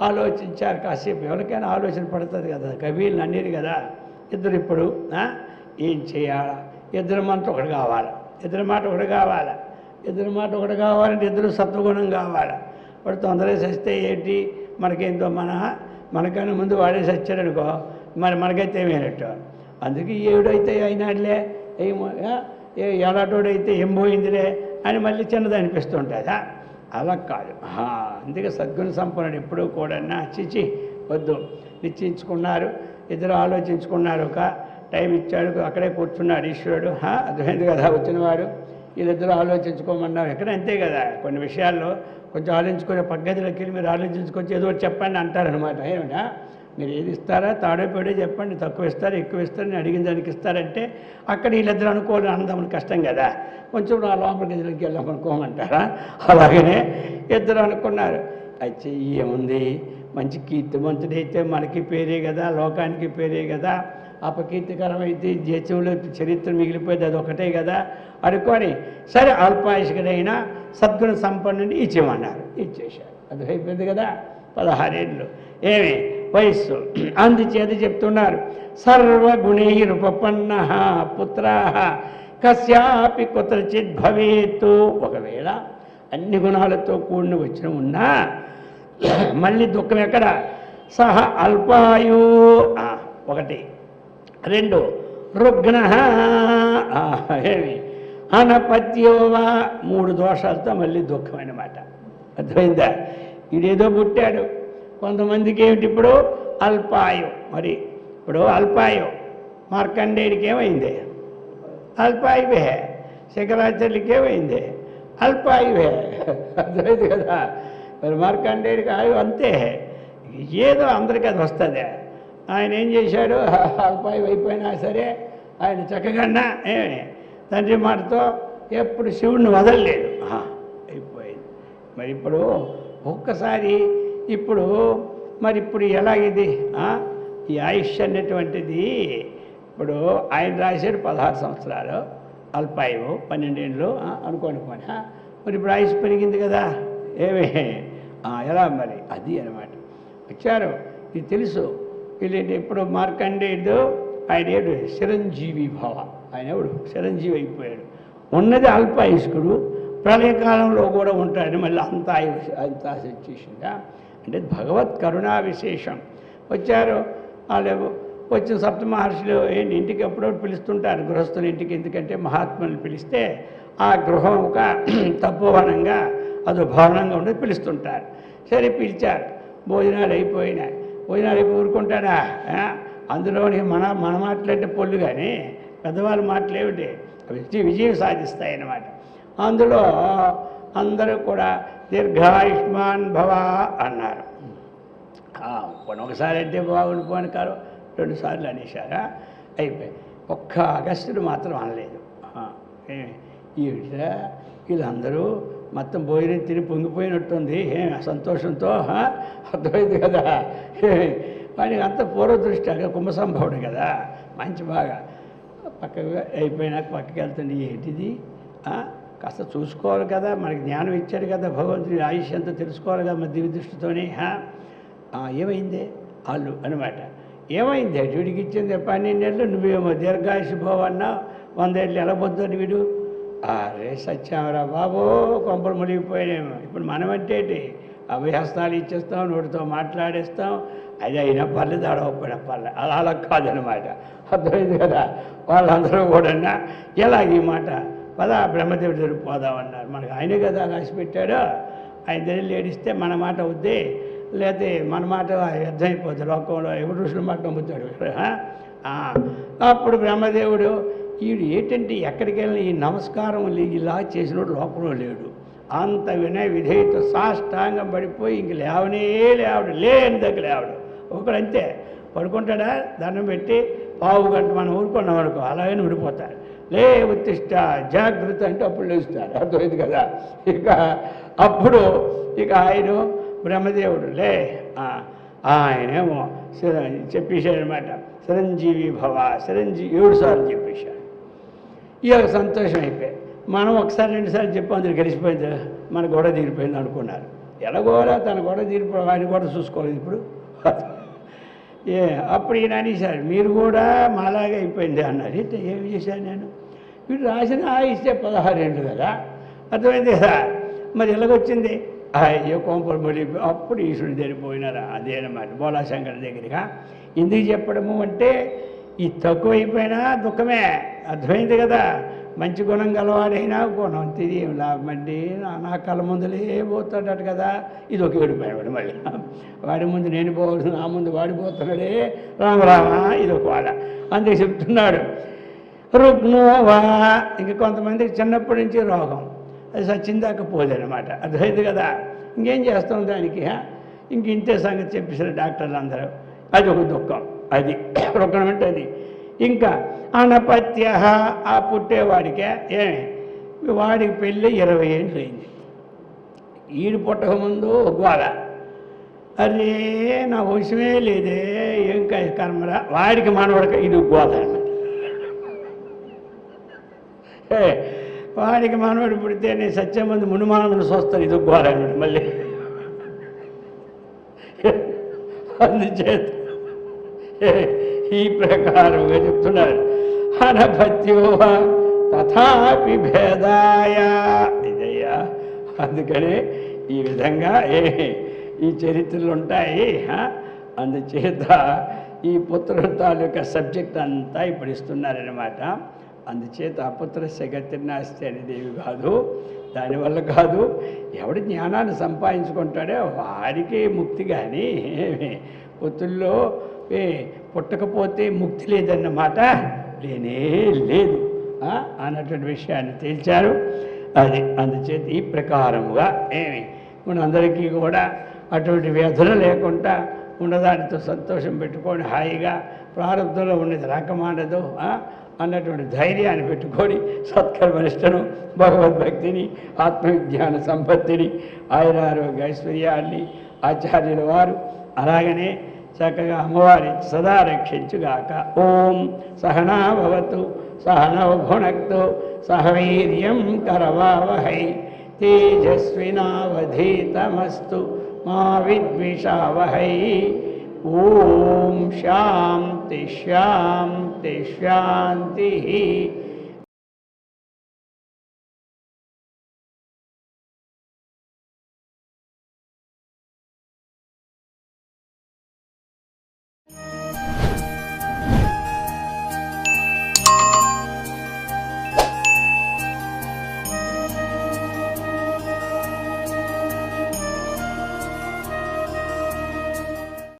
ఆలోచించారు. కాసేపు ఎవరికైనా ఆలోచన పడుతుంది కదా. కబీర్లు అన్నిరు కదా. ఇద్దరు ఇప్పుడు ఏం చేయాలా? ఇద్దరు మనతో ఒకటి కావాలా, ఇద్దరు మాట ఒకటి కావాలా, ఇద్దరు మాట ఒకటి కావాలంటే ఇద్దరు సత్వగుణం కావాలా. వాడు తొందరగా సస్తే ఏంటి మనకేంతో మనకన్నా ముందు వాడే సచ్చాడనుకో మరి మనకైతే ఏమైనట్టు. అందుకే ఏడైతే అయినాడులే, ఎలాటోడైతే ఏం పోయిందిలే అని మళ్ళీ చిన్నది అనిపిస్తుంటుందా? అలా కాదు. అందుకే సద్గుణ సంపన్నుడు ఎప్పుడూ కూడా చిచి వద్దు. నిశ్చయించుకున్నారు, ఇద్దరు ఆలోచించుకున్నారు. ఒక టైం ఇచ్చాడు, అక్కడే కూర్చున్నాడు ఈశ్వరుడు. అర్థమైంది కదా. వచ్చినవాడు వీళ్ళిద్దరూ ఆలోచించుకోమన్నారు. ఎక్కడ అంతే కదా. కొన్ని విషయాల్లో కొంచెం ఆలోచించుకునే పద్ధతిలోకి వెళ్ళి మీరు ఆలోచించుకొచ్చి ఏదో ఒకటి చెప్పండి అంటారనమాట. ఏమిటా మీరు ఏది ఇస్తారా, తాడోపేడే చెప్పండి, తక్కువ ఇస్తారు ఎక్కువ ఇస్తారు, నేను అడిగిన దానికి ఇస్తారంటే అక్కడ వీళ్ళిద్దరు అనుకోవాలి. అందమని కష్టం కదా. కొంచెం నా లోపల గదిలోకి వెళ్ళామనుకోమంటారా? అలాగనే ఇద్దరు అనుకున్నారు. అయితే ఏముంది, మంచి కీర్తిమంతుడైతే మనకి పేరే కదా, లోకానికి పేరే కదా. అపకీర్తికరమైతే జీవితంలో చరిత్ర మిగిలిపోయేది అది ఒకటే కదా అనుకొని సరే అల్పాయుష్కుడైనా సద్గుణ సంపన్నుని ఇచ్చేమన్నారు. ఇచ్చేశారు. అది అయిపోయింది కదా. 16 ఏళ్ళు ఏమి వయస్సు. అందుచేత చెప్తున్నారు సర్వగుణైరుపపన్నః పుత్రాః కస్యాపి కుత్రచిత్ భవేత్. ఒకవేళ అన్ని గుణాలతో కూడిన వచ్చిన ఉన్నా మళ్ళీ దుఃఖం ఎక్కడ? సహ అల్పాయు 1, 2 రుగ్న ఏమి అనపత్యోవా 3 దోషాలతో మళ్ళీ దుఃఖం అన్నమాట. అర్థమైందా? ఇదేదో పుట్టాడు. కొంతమందికి ఏమిటి ఇప్పుడు అల్పాయు. మరి ఇప్పుడు అల్పాయు మార్కండేయుడికి ఏమైంది? అల్పాయువే. శంకరాచార్యులకి ఏమైంది? అల్పాయువే. అర్థమైంది కదా. మరి మార్కండేయుడికి ఆయు అంతే. ఏదో అందరికీ అది వస్తుంది. ఆయన ఏం చేశాడు? అల్పాయు అయిపోయినా సరే ఆయన చక్కగా ఏమి తండ్రి మాటతో ఎప్పుడు శివుడిని వదలలేదు. అయిపోయింది. మరి ఇప్పుడు ఒక్కసారి ఇప్పుడు మరి ఇప్పుడు ఎలాగిది ఈ ఆయుష్ అనేటువంటిది? ఇప్పుడు ఆయన రాశాడు 16 సంవత్సరాలు, అల్పాయువు 12 ఏళ్ళు అనుకోని. మరి ఇప్పుడు ఆయుష్ పెరిగింది కదా. ఏమి ఎలా మరి? అది అనమాట. వచ్చారు. ఇది తెలుసు. వీళ్ళేంటి ఇప్పుడు మార్కండేయుడు ఆయన ఏడు చిరంజీవి భవ. ఆయన ఎవడు చిరంజీవి అయిపోయాడు. ఉన్నది అల్పాయుష్కుడు, ప్రళయకాలంలో కూడా ఉంటాడు. మళ్ళీ అంత ఆశ వచ్చేసిందా అంటే భగవత్ కరుణా విశేషం. వచ్చారు వాళ్ళు. వచ్చిన సప్త మహర్షులు ఏంటి ఇంటికి ఎప్పుడో పిలుస్తుంటారు గృహస్థుల ఇంటికి. ఎందుకంటే మహాత్ములను పిలిస్తే ఆ గృహం ఒక తపోవనంగా అదో భవనంగా ఉండేది పిలుస్తుంటారు. సరే పిలిచారు. భోజనాలు అయిపోయినాయి. భోజనాలు అయిపోయి ఊరుకుంటాడా? అందులోని మన మాటలంటే పొల్లు, కానీ పెద్దవాళ్ళ మాటలు ఏమిటి విజయం సాధిస్తాయన్నమాట. అందులో అందరూ కూడా దీర్ఘాయుష్మాన్ భవ అన్నారు. ఒకసారి అంటే బాగుండిపోని కారు 2 సార్లు అనేసారా, అయిపోయి. ఒక్క అగస్త్యుడు మాత్రం అనలేదు. ఈవిడ వీళ్ళందరూ మొత్తం భోజనం తిని పొంగిపోయినట్టుంది సంతోషంతో, అర్థమైంది కదా. వాడికి అంత పూర్వదృష్టి కుంభసంభవుడు కదా, మంచి బాగా పక్కగా అయిపోయినాక పక్కకి వెళ్తుంది. ఏంటిది కాస్త చూసుకోవాలి కదా, మనకి జ్ఞానం ఇచ్చాడు కదా భగవంతుడి, ఆయుష్ అంతా తెలుసుకోవాలి కదా మన దివ్య దృష్టితోని. ఏమైంది వాళ్ళు అనమాట. ఏమైంది వీడికి ఇచ్చింది 12 ఏళ్ళు, నువ్వేమో దీర్ఘాయుషు భవన్నా 100 ఏళ్ళు ఎలా పొద్దుని వీడు. అరే సత్యామరా బాబో, కొంపలు మునిగిపోయినేమో. ఇప్పుడు మనం అంటే అభయహస్తాలు ఇచ్చేస్తాం, నోటితో మాట్లాడేస్తాం, అది అయినా పర్లేదు, అడవపోయినా పర్లేదు. అలా కాదనమాట, అర్థమైంది కదా. వాళ్ళందరూ కూడా ఎలాగ ఈ మాట పదా బ్రహ్మదేవుడి దగ్గర పోదామన్నారు. మనకు ఆయనే కదా రాసి పెట్టాడు, ఆయన దగ్గర ఏడిస్తే మన మాట అవుద్ది, లేకపోతే మన మాట వ్యర్థమైపోతుంది లోకంలో. ఎవరు ఋషుల మాట నమ్ముతాడు. అప్పుడు బ్రహ్మదేవుడు వీడు ఏంటంటే ఎక్కడికి వెళ్ళిన ఈ నమస్కారం ఇలా చేసినోడు లోకంలో లేడు. అంత వినయ విధేయత సాష్టాంగం పడిపోయి ఇంక లేవడు, లేని దగ్గర లేవడు. ఒకడంతే పడుకుంటాడా, దండం పెట్టి పావు గంట మనం ఊరుకున్నాం అనుకో, అలాగే ఉండిపోతాడు. లే ఉత్తిష్ట జాగ్రత్త అంటే అప్పుడు లేస్తాడు, అర్థమైంది కదా. అప్పుడు ఆయన బ్రహ్మదేవుడు ఆయనేమో చెప్పేశాడనమాట, చిరంజీవి భవ, చిరంజీవి 7 సార్లు చెప్పేశాడు. ఇక సంతోషం అయిపోయి, మనం ఒకసారి 2 సార్లు చెప్పి అందరు గెలిచిపోయింది, మన గొడవ తీరిపోయింది అనుకున్నారు. ఎలాగోరా తన గొడవ తీరిపోయి ఆయన కూడా చూసుకోలేదు ఇప్పుడు. అప్పుడు ఈయన అనేసారు, మీరు కూడా మాలాగే అయిపోయింది అన్నారు. ఏంటి ఏమి చేశాను నేను, వీడు రాసిన ఇస్తే 16 ఏళ్ళు కదా, అర్థమైంది కదా. మరి ఎలాగొచ్చింది, అయ్యో కొంపలు మొలిపి. అప్పుడు ఈశ్వరుడు జరిగిపోయినారా, అదేనమాట బోలాశంకర్ దగ్గరగా. ఎందుకు చెప్పడము అంటే ఈ తక్కువైపోయినా దుఃఖమే, అర్థమైంది కదా. మంచి గుణం గలవాడైనా గుణం తిరిగి లాభమండి నా కళ్ళ ముందులే పోతాడట కదా. ఇది ఒక ఏడిపోయాడు మళ్ళీ, వాడి ముందు నేను పోవచ్చు, నా ముందు వాడిపోతున్నాడే రామరామ, ఇది ఒక వాడ. అందుకే చెప్తున్నాడు రుగ్నోవా. ఇంక కొంతమందికి చిన్నప్పటి నుంచి రోగం, అది సచ్చిందాక పోదనమాట, అర్థమైంది కదా. ఇంకేం చేస్తాం దానికి, ఇంక ఇంతే సంగతి చెప్పేసారు డాక్టర్లు అందరూ. అది ఒక దుఃఖం, అది రుగ్నం అంటే అది. ఇంకా అనపత్య, ఆ పుట్టేవాడికే వాడికి పెళ్ళి 20 ఏళ్ళు అయింది. ఈడు పుట్టక ముందు గోల, అరే నా వయసమే లేదే, ఏం కర్మరా. వాడికి మనవడికి ఇది గోల అన్నమాట. వాడికి మనవడు పుడితే నేను సత్యం మంది మునుమానమును చూస్తాను, ఇది గోల అన్నమాట మళ్ళీ. అందుచేత ఈ ప్రకారంగా చెప్తున్నారు, అనపత్యో తథాపి భేదాయ, ఇదయ్యా. అందుకనే ఈ విధంగా ఈ చరిత్రలు ఉంటాయి. అందుచేత ఈ పుత్రుల తాలూకా సబ్జెక్ట్ అంతా ఇప్పుడు ఇస్తున్నారనమాట. అందుచేత అపుత్రస్య గతిర్నాస్తి అనేది ఏమి కాదు, దానివల్ల కాదు. ఎవడు జ్ఞానాన్ని సంపాదించుకుంటాడో వాడికి ముక్తి, కానీ పుత్రుల్లో పుట్టకపోతే ముక్తి లేదన్నమాట లేనే లేదు అన్నటువంటి విషయాన్ని తేల్చారు. అది అందుచేత ఈ ప్రకారముగా మనందరికీ కూడా అటువంటి వ్యధలు లేకుండా ఉన్నదానితో సంతోషం పెట్టుకొని హాయిగా ప్రారంభంలో ఉన్నది రాకమానదు అన్నటువంటి ధైర్యాన్ని పెట్టుకొని సత్కర్మనిష్టను, భగవద్భక్తిని, ఆత్మవిజ్ఞాన సంపత్తిని, ఆయురారోగ్య ఐశ్వర్యాన్ని ఆచార్యుల వారు అలాగనే చక్కగా అమ్మవారి సదా రక్షించుగాక. ఓం సహనా భవతు సహనౌ భునక్తు సహ వీర్యం కరవావహై తేజస్వినావధీతమస్తు మా విద్విషావహై. ఓం శాంతి శాంతి శాంతి.